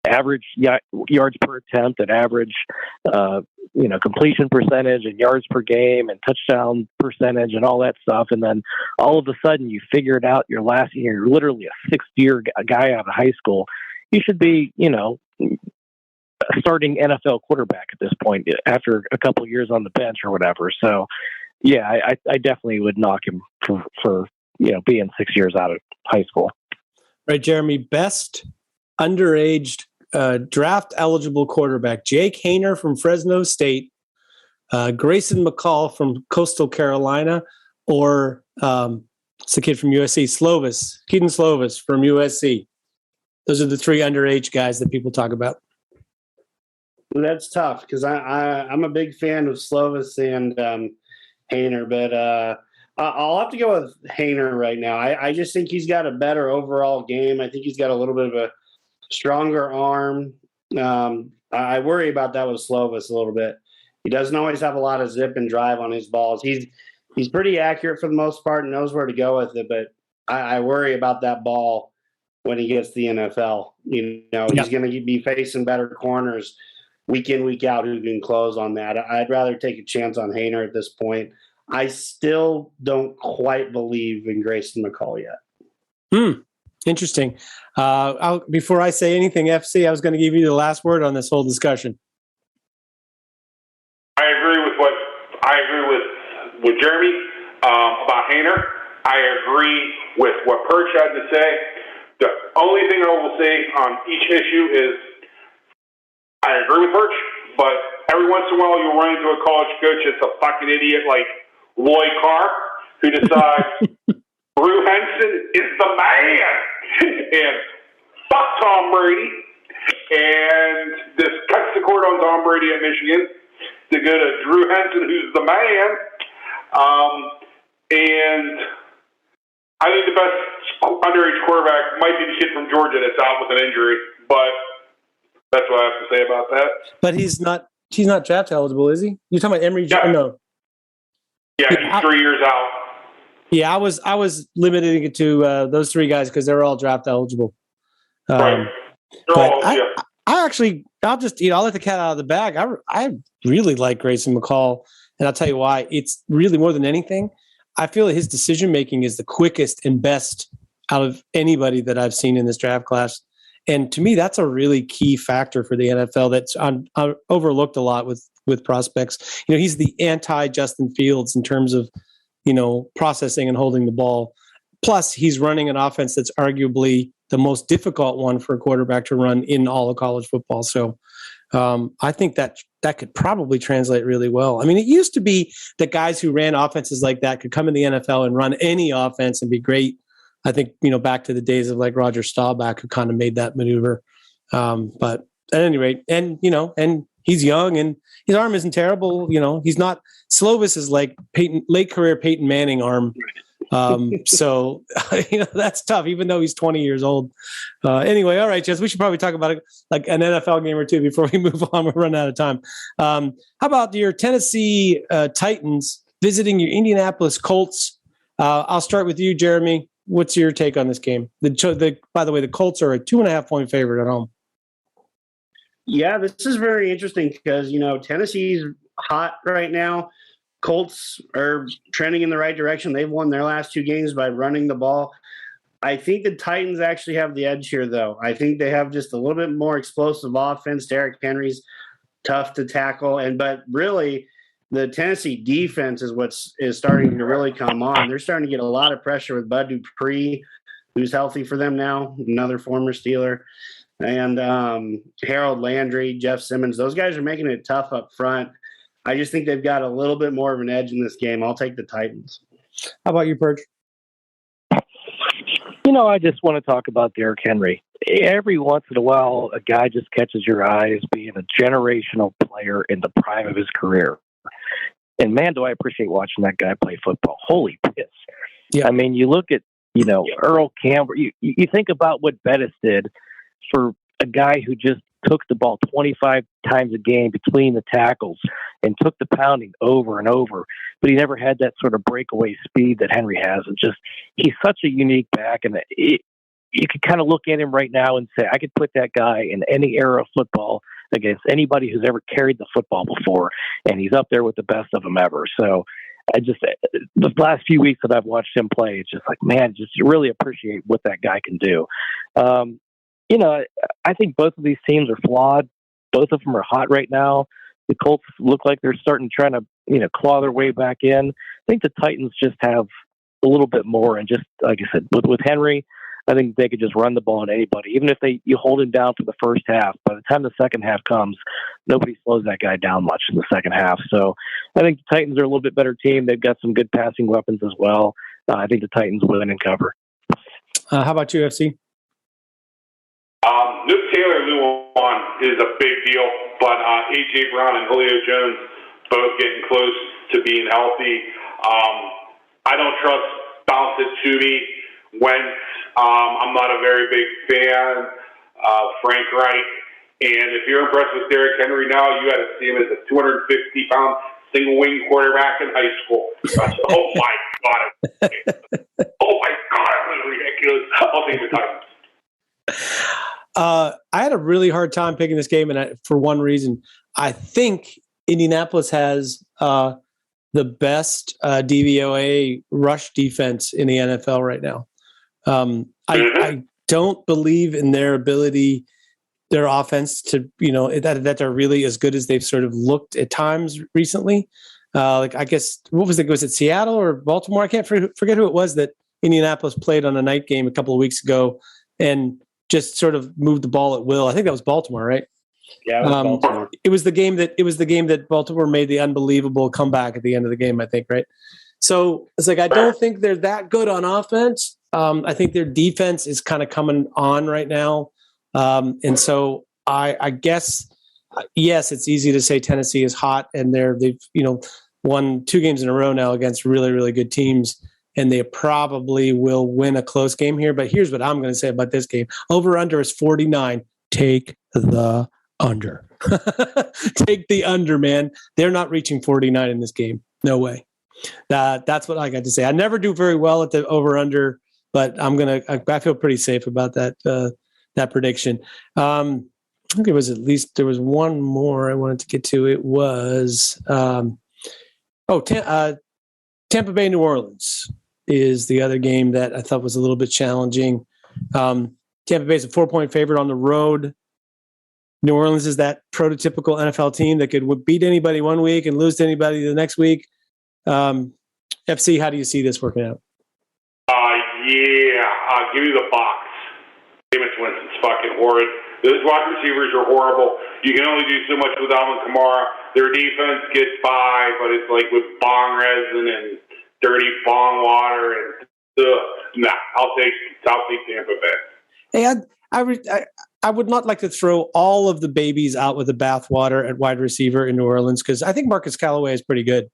average yards per attempt and average, completion percentage and yards per game and touchdown percentage and all that stuff. And then all of a sudden you figure it out your last year, you're literally a 6th year guy out of high school. You should be, a starting NFL quarterback at this point after a couple of years on the bench or whatever. So yeah, I definitely would knock him for being 6 years out of high school. Right. Jeremy, best underaged draft eligible quarterback: Jake Haener from Fresno State, Grayson McCall from Coastal Carolina, or it's the kid from USC, Keaton Slovis from USC. Those are the 3 underage guys that people talk about. That's tough because I'm a big fan of Slovis and Haener, but I'll have to go with Haener right now. I just think he's got a better overall game. I think he's got a little bit of a stronger arm. I worry about that with Slovis a little bit. He doesn't always have a lot of zip and drive on his balls. He's pretty accurate for the most part and knows where to go with it, but I worry about that ball when he gets to the NFL. He's going to be facing better corners week in, week out who can close on that. I'd rather take a chance on Haener at this point. I still don't quite believe in Grayson McCall yet. Interesting. Before I say anything, FC, I was going to give you the last word on this whole discussion. I agree with Jeremy about Haener. I agree with what Perch had to say. The only thing I will say on each issue is I agree with Perch, but every once in a while you'll run into a college coach that's a fucking idiot like Lloyd Carr who decides Drew Henson is the man and fuck Tom Brady, and this cuts the cord on Tom Brady at Michigan to go to Drew Henson, who's the man. And I think the best underage quarterback might be the kid from Georgia that's out with an injury, but that's what I have to say about that. But he's not draft eligible, is he? You're talking about Emory? Yeah. No. Yeah, he's 3 years out. Yeah, I was limiting it to those 3 guys because they're all draft eligible. Right. I'll let the cat out of the bag. I really like Grayson McCall, and I'll tell you why. It's really more than anything, I feel that his decision making is the quickest and best out of anybody that I've seen in this draft class. And to me, that's a really key factor for the NFL that's overlooked a lot with prospects. He's the anti-Justin Fields in terms of, processing and holding the ball. Plus, he's running an offense that's arguably the most difficult one for a quarterback to run in all of college football. So I think that could probably translate really well. I mean, it used to be that guys who ran offenses like that could come in the NFL and run any offense and be great. I think, back to the days of like Roger Staubach, who kind of made that maneuver. But at any rate, and he's young and his arm isn't terrible. He's not, Slovis is like late career Peyton Manning arm. So, that's tough, even though he's 20 years old. Anyway, all right, Jess, we should probably talk about like an NFL game or two before we move on. We're running out of time. How about your Tennessee Titans visiting your Indianapolis Colts? I'll start with you, Jeremy. What's your take on this game? By the way, the Colts are a 2.5-point favorite at home. Yeah, this is very interesting because, Tennessee's hot right now. Colts are trending in the right direction. They've won their last 2 games by running the ball. I think the Titans actually have the edge here, though. I think they have just a little bit more explosive offense. Derrick Henry's tough to tackle. But really, the Tennessee defense is is starting to really come on. They're starting to get a lot of pressure with Bud Dupree, who's healthy for them now, another former Steeler, and Harold Landry, Jeff Simmons. Those guys are making it tough up front. I just think they've got a little bit more of an edge in this game. I'll take the Titans. How about you, Perch? I just want to talk about Derrick Henry. Every once in a while, a guy just catches your eye as being a generational player in the prime of his career. And man, do I appreciate watching that guy play football. Holy piss. Yeah. I mean, you look at, Earl Campbell, you think about what Bettis did for a guy who just took the ball 25 times a game between the tackles and took the pounding over and over, but he never had that sort of breakaway speed that Henry has. And just, he's such a unique back, and you could kind of look at him right now and say, I could put that guy in any era of football against anybody who's ever carried the football before, and he's up there with the best of them ever. So the last few weeks that I've watched him play, it's just like, man, just really appreciate what that guy can do. I think both of these teams are flawed. Both of them are hot right now. The Colts look like they're trying to claw their way back in. I think the Titans just have a little bit more, and just like I said, with Henry, I think they could just run the ball on anybody. Even if you hold him down for the first half, by the time the second half comes, nobody slows that guy down much in the second half. So I think the Titans are a little bit better team. They've got some good passing weapons as well. I think the Titans win and cover. How about you, FC? Luke Taylor Luan is a big deal, but A.J. Brown and Julio Jones both getting close to being healthy. I don't trust bounce it to me. Wentz, I'm not a very big fan of Frank Reich. And if you're impressed with Derrick Henry now, you got to see him as a 250-pound single-wing quarterback in high school. Oh, my God. Oh, my God. It was ridiculous. I'll take the Titans. I had a really hard time picking this game, and for one reason. I think Indianapolis has the best DVOA rush defense in the NFL right now. I don't believe in their ability, their offense to, that they're really as good as they've sort of looked at times recently. I guess, what was it? Was it Seattle or Baltimore? I can't forget who it was that Indianapolis played on a night game a couple of weeks ago and just sort of moved the ball at will. I think that was Baltimore, right? Yeah, it was Baltimore. It was the game that Baltimore made the unbelievable comeback at the end of the game, I think, right? So it's like, I don't think they're that good on offense. I think their defense is kind of coming on right now. And so I guess, yes, it's easy to say Tennessee is hot, and they've won 2 games in a row now against really, really good teams, and they probably will win a close game here. But here's what I'm going to say about this game. Over-under is 49. Take the under. Take the under, man. They're not reaching 49 in this game. No way. That's what I got to say. I never do very well at the over-under, but I feel pretty safe about that prediction. I think there was one more I wanted to get to. It was Tampa Bay, New Orleans is the other game that I thought was a little bit challenging. Tampa Bay is a 4-point favorite on the road. New Orleans is that prototypical NFL team that could beat anybody one week and lose to anybody the next week. FC, how do you see this working out? Give me the box. Jameis Winston's fucking horrid. Those wide receivers are horrible. You can only do so much with Alvin Kamara. Their defense gets by, but it's like with bong resin and dirty bong water. And I'll take Tampa Bay. Hey, I would not like to throw all of the babies out with the bathwater at wide receiver in New Orleans, because I think Marcus Callaway is pretty good.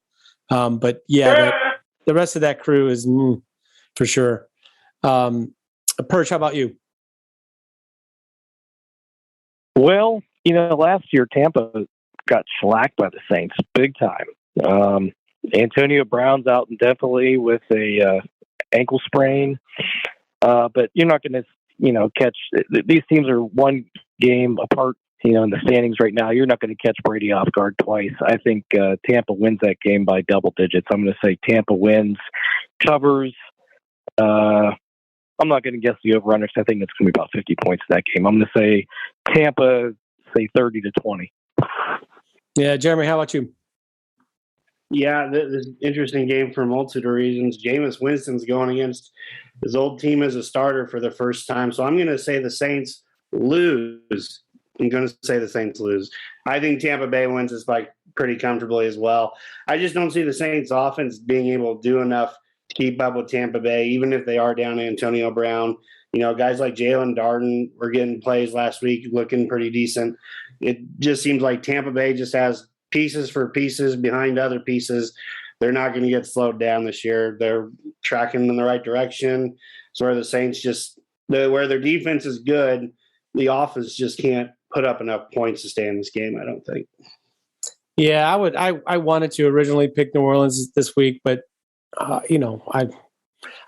But the rest of that crew is for sure. Perch, how about you? Well, last year Tampa got shellacked by the Saints big time. Antonio Brown's out indefinitely with a ankle sprain. But you're not going to, catch. These teams are one game apart, in the standings right now. You're not going to catch Brady off guard twice. I think Tampa wins that game by double digits. I'm going to say Tampa wins, covers. I'm not going to guess the over-under. I think it's going to be about 50 points in that game. I'm going to say Tampa, 30-20. Yeah, Jeremy, how about you? Yeah, this is an interesting game for a multitude of reasons. Jameis Winston's going against his old team as a starter for the first time. So I'm going to say the Saints lose. I think Tampa Bay wins this by pretty comfortably as well. I just don't see the Saints offense being able to do enough to keep up with Tampa Bay, even if they are down Antonio Brown. Guys like Jalen Darden were getting plays last week, looking pretty decent. It just seems like Tampa Bay just has pieces for pieces behind other pieces. They're not going to get slowed down this year. They're tracking in the right direction. So where the Saints where their defense is good, the offense just can't put up enough points to stay in this game, I don't think. Yeah, I wanted to originally pick New Orleans this week, but I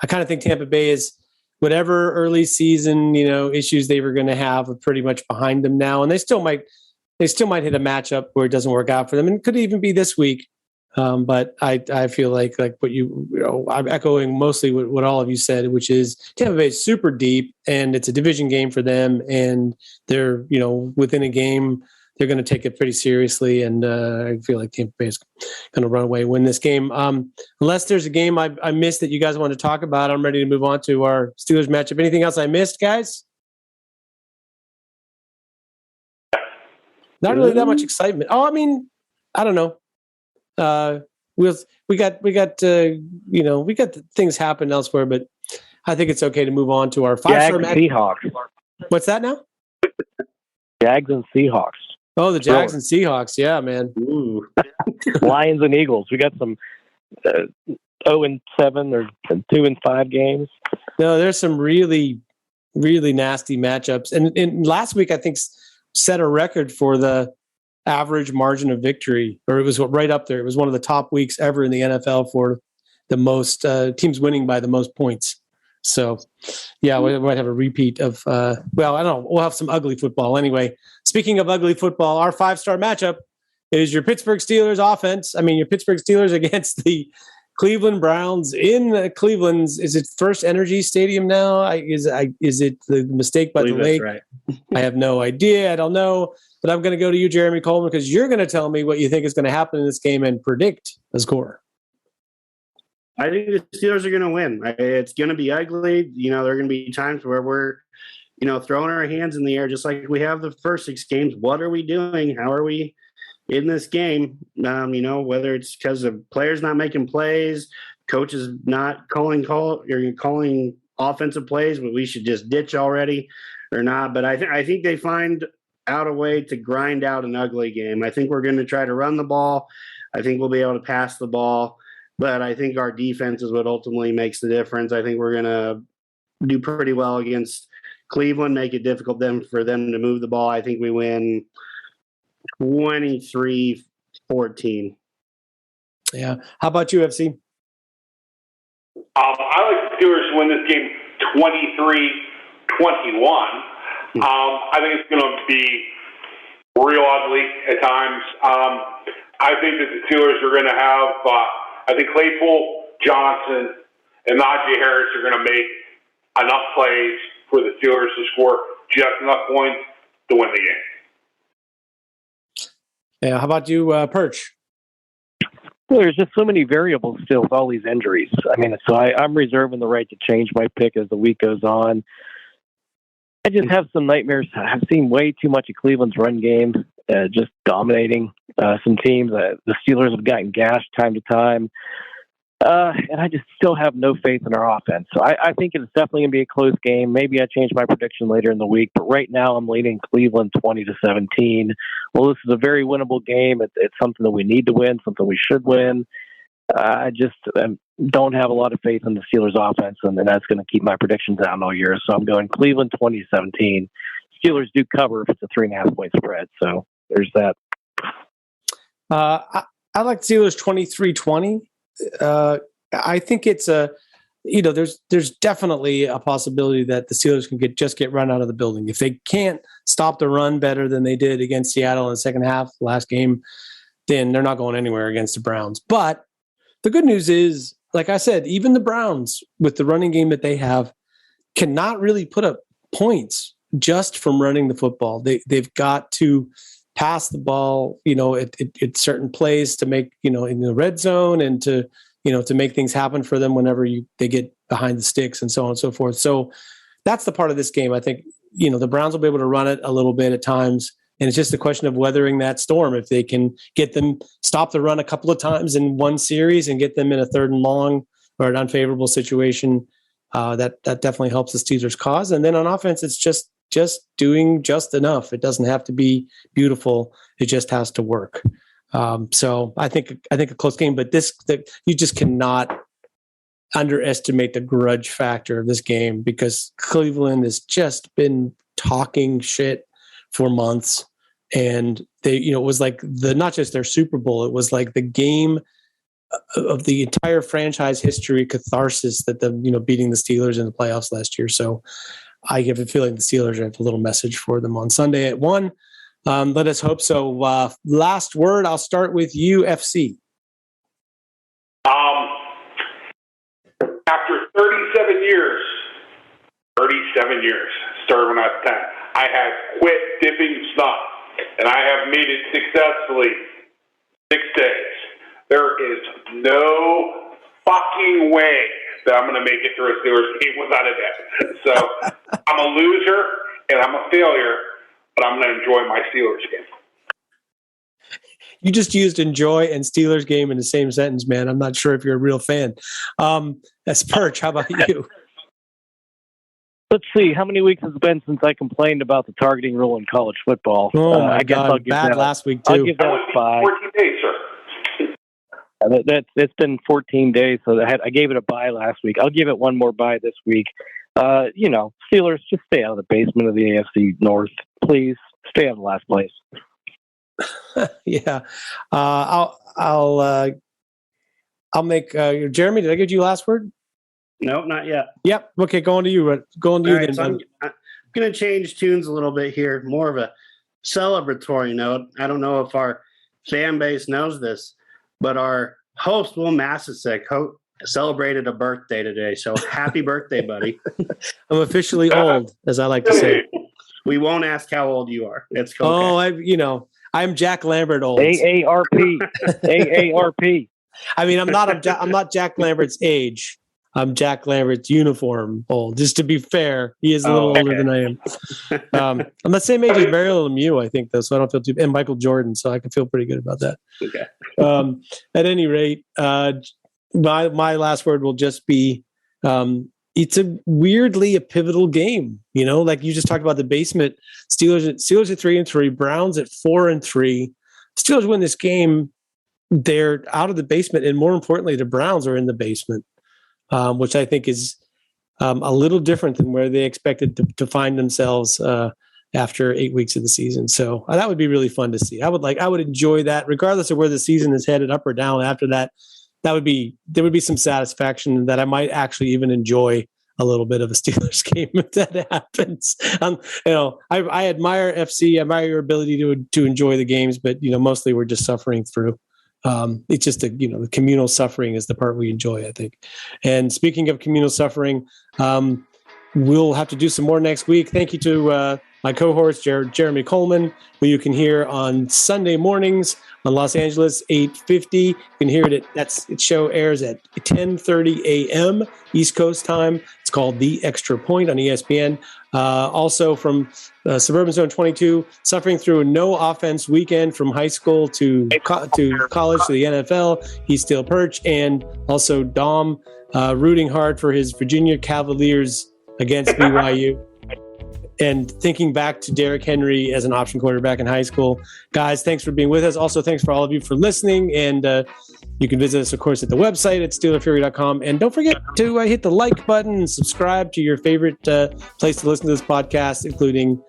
kind of think Tampa Bay is whatever early season issues they were going to have are pretty much behind them now, and they still might hit a matchup where it doesn't work out for them, and it could even be this week. But I feel like what I'm echoing mostly what all of you said, which is Tampa Bay is super deep, and it's a division game for them, and they're within a game. They're going to take it pretty seriously, and I feel like Tampa Bay is going to run away, win this game. Unless there's a game I missed that you guys want to talk about, I'm ready to move on to our Steelers matchup. Anything else I missed, guys? Not really that much excitement. Oh, I mean, I don't know. We got things happen elsewhere, but I think it's okay to move on to our 5-star match. Seahawks. What's that now? Jags and Seahawks. Oh, the Jags and Seahawks. Yeah, man. Ooh. Lions and Eagles. We got some 0-7 or 2-5 games. No, there's some really, really nasty matchups. And last week, I think, set a record for the average margin of victory, or it was right up there. It was one of the top weeks ever in the NFL for the most teams winning by the most points. So, yeah, we might have a repeat of, I don't know. We'll have some ugly football. Anyway, speaking of ugly football, our 5-star matchup is your Pittsburgh Steelers offense. I mean, your Pittsburgh Steelers against the Cleveland Browns in Cleveland's. Is it First Energy Stadium now? Is it the mistake by the lake? Right. I have no idea. I don't know. But I'm going to go to you, Jeremy Kohlman, because you're going to tell me what you think is going to happen in this game and predict the score. I think the Steelers are going to win. It's going to be ugly. There are going to be times where we're, throwing our hands in the air just like we have the first 6 games. What are we doing? How are we in this game? Whether it's because of players not making plays, coaches not calling offensive plays, but we should just ditch already or not. But I think they find out a way to grind out an ugly game. I think we're going to try to run the ball. I think we'll be able to pass the ball. But I think our defense is what ultimately makes the difference. I think we're going to do pretty well against Cleveland, make it difficult for them to move the ball. I think we win 23-14. Yeah. How about you, FC? I like the Steelers to win this game 23-21. I think it's going to be real ugly at times. I think that the Steelers are going to have I think Claypool, Johnson, and Najee Harris are going to make enough plays for the Steelers to score just enough points to win the game. Yeah, how about you, Perch? Well, there's just so many variables still with all these injuries. I mean, so I'm reserving the right to change my pick as the week goes on. I just have some nightmares. I've seen way too much of Cleveland's run game, just dominating some teams. The Steelers have gotten gashed time to time. And I just still have no faith in our offense. So I think it's definitely going to be a close game. Maybe I change my prediction later in the week, but right now I'm leaning Cleveland 20-17. Well, this is a very winnable game. It's something that we need to win, something we should win. I just don't have a lot of faith in the Steelers offense, and that's going to keep my predictions down all year. So I'm going Cleveland 20-17. Steelers do cover if it's a 3.5-point spread. So there's that. I like Steelers 23-20. I think it's there's definitely a possibility that the Steelers can get run out of the building. If they can't stop the run better than they did against Seattle in the second half last game, then they're not going anywhere against the Browns. But the good news is, like I said, even the Browns, with the running game that they have, cannot really put up points just from running the football. They've got to pass the ball, at certain plays to make, in the red zone and to make things happen for them whenever they get behind the sticks and so on and so forth. So that's the part of this game. I think, the Browns will be able to run it a little bit at times. And it's just a question of weathering that storm. If they can get them stop the run a couple of times in one series and get them in a 3rd and long or an unfavorable situation, that definitely helps the Steelers' cause. And then on offense, it's just doing just enough. It doesn't have to be beautiful. It just has to work. So I think a close game, but you just cannot underestimate the grudge factor of this game, because Cleveland has just been talking shit for months. And they, it was like not just their Super Bowl, it was like the game of the entire franchise history catharsis that them, beating the Steelers in the playoffs last year. So I have a feeling the Steelers have a little message for them on Sunday at 1. Let us hope so. Last word, I'll start with you, FC. After 37 years, started when I was 10, I had quit dipping snuff, and I have made it successfully 6 days. There is no fucking way that I'm going to make it through a Steelers game without a dip. So I'm a loser, and I'm a failure, but I'm going to enjoy my Steelers game. You just used enjoy and Steelers game in the same sentence, man. I'm not sure if you're a real fan. That's Perch. How about you? Let's see. How many weeks has it been since I complained about the targeting rule in college football? Oh, my I guess God. I'll give Bad that last week, too. I'll give that 5. 14 days, sir. It's been 14 days, so I gave it a bye last week. I'll give it one more bye this week. Steelers, just stay out of the basement of the AFC North. Please stay out of last place. Yeah. I'll make Jeremy, did I give you last word? No, not yet. Yep. Okay, going to you. Going to you then. So I'm going to change tunes a little bit here, more of a celebratory note. I don't know if our fan base knows this, but our host, Wil Masisak, celebrated a birthday today. So happy birthday, buddy. I'm officially old, as I like to say. We won't ask how old you are. It's okay. Oh, I'm Jack Lambert old. AARP. AARP. I mean, I'm not Jack Lambert's age. I'm Jack Lambert's uniform old. Just to be fair, he is a little older than I am. I'm the same age as Mario Lemieux, I think, though, so I don't feel and Michael Jordan, so I can feel pretty good about that. Okay. At any rate, my last word will just be, it's a pivotal game. Like you just talked about the basement. Steelers at 3-3, Browns at 4-3. Steelers win this game. They're out of the basement, and more importantly, the Browns are in the basement, which I think is a little different than where they expected to find themselves after 8 weeks of the season. So that would be really fun to see. I would enjoy that, regardless of where the season is headed, up or down. After that, there would be some satisfaction that I might actually even enjoy a little bit of a Steelers game if that happens. I admire FC. I admire your ability to enjoy the games, but mostly we're just suffering through. It's just the communal suffering is the part we enjoy, I think. And speaking of communal suffering, we'll have to do some more next week. Thank you to my cohorts, Jeremy Kohlman, who you can hear on Sunday mornings on Los Angeles 8:50. You can hear it. Its show airs at 10:30 a.m. East Coast time. It's called The Extra Point on ESPN. Also from Suburban Zone 22, suffering through a no offense weekend from high school to college to the NFL. He's SteelPerch, and also Dom rooting hard for his Virginia Cavaliers against BYU. And thinking back to Derrick Henry as an option quarterback in high school. Guys, thanks for being with us. Also, thanks for all of you for listening. And you can visit us, of course, at the website at SteelerFury.com. And don't forget to hit the like button and subscribe to your favorite place to listen to this podcast, including,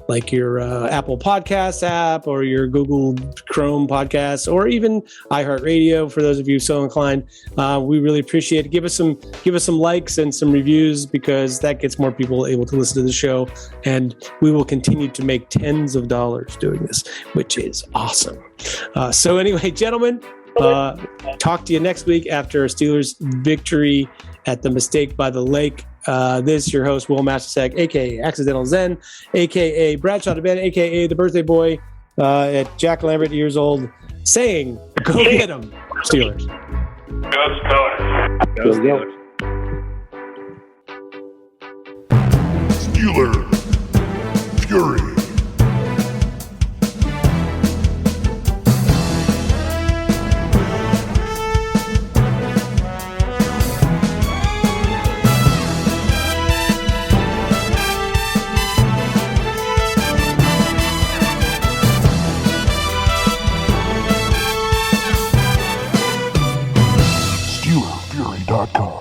like your Apple Podcasts app or your Google Chrome podcasts, or even iHeartRadio for those of you so inclined. We really appreciate it. Give us some likes and some reviews, because that gets more people able to listen to the show, and we will continue to make tens of dollars doing this, which is awesome. So anyway, gentlemen, talk to you next week after a Steelers victory at the Mistake by the Lake. This is your host, Wil Masisak, a.k.a. Accidental Zen, a.k.a. Bradshaw DeBen, a.k.a. the birthday boy at Jack Lambert years old, saying, go get them, Steelers. Go Steelers. Go Steelers. Steeler Fury. SteelPerch.com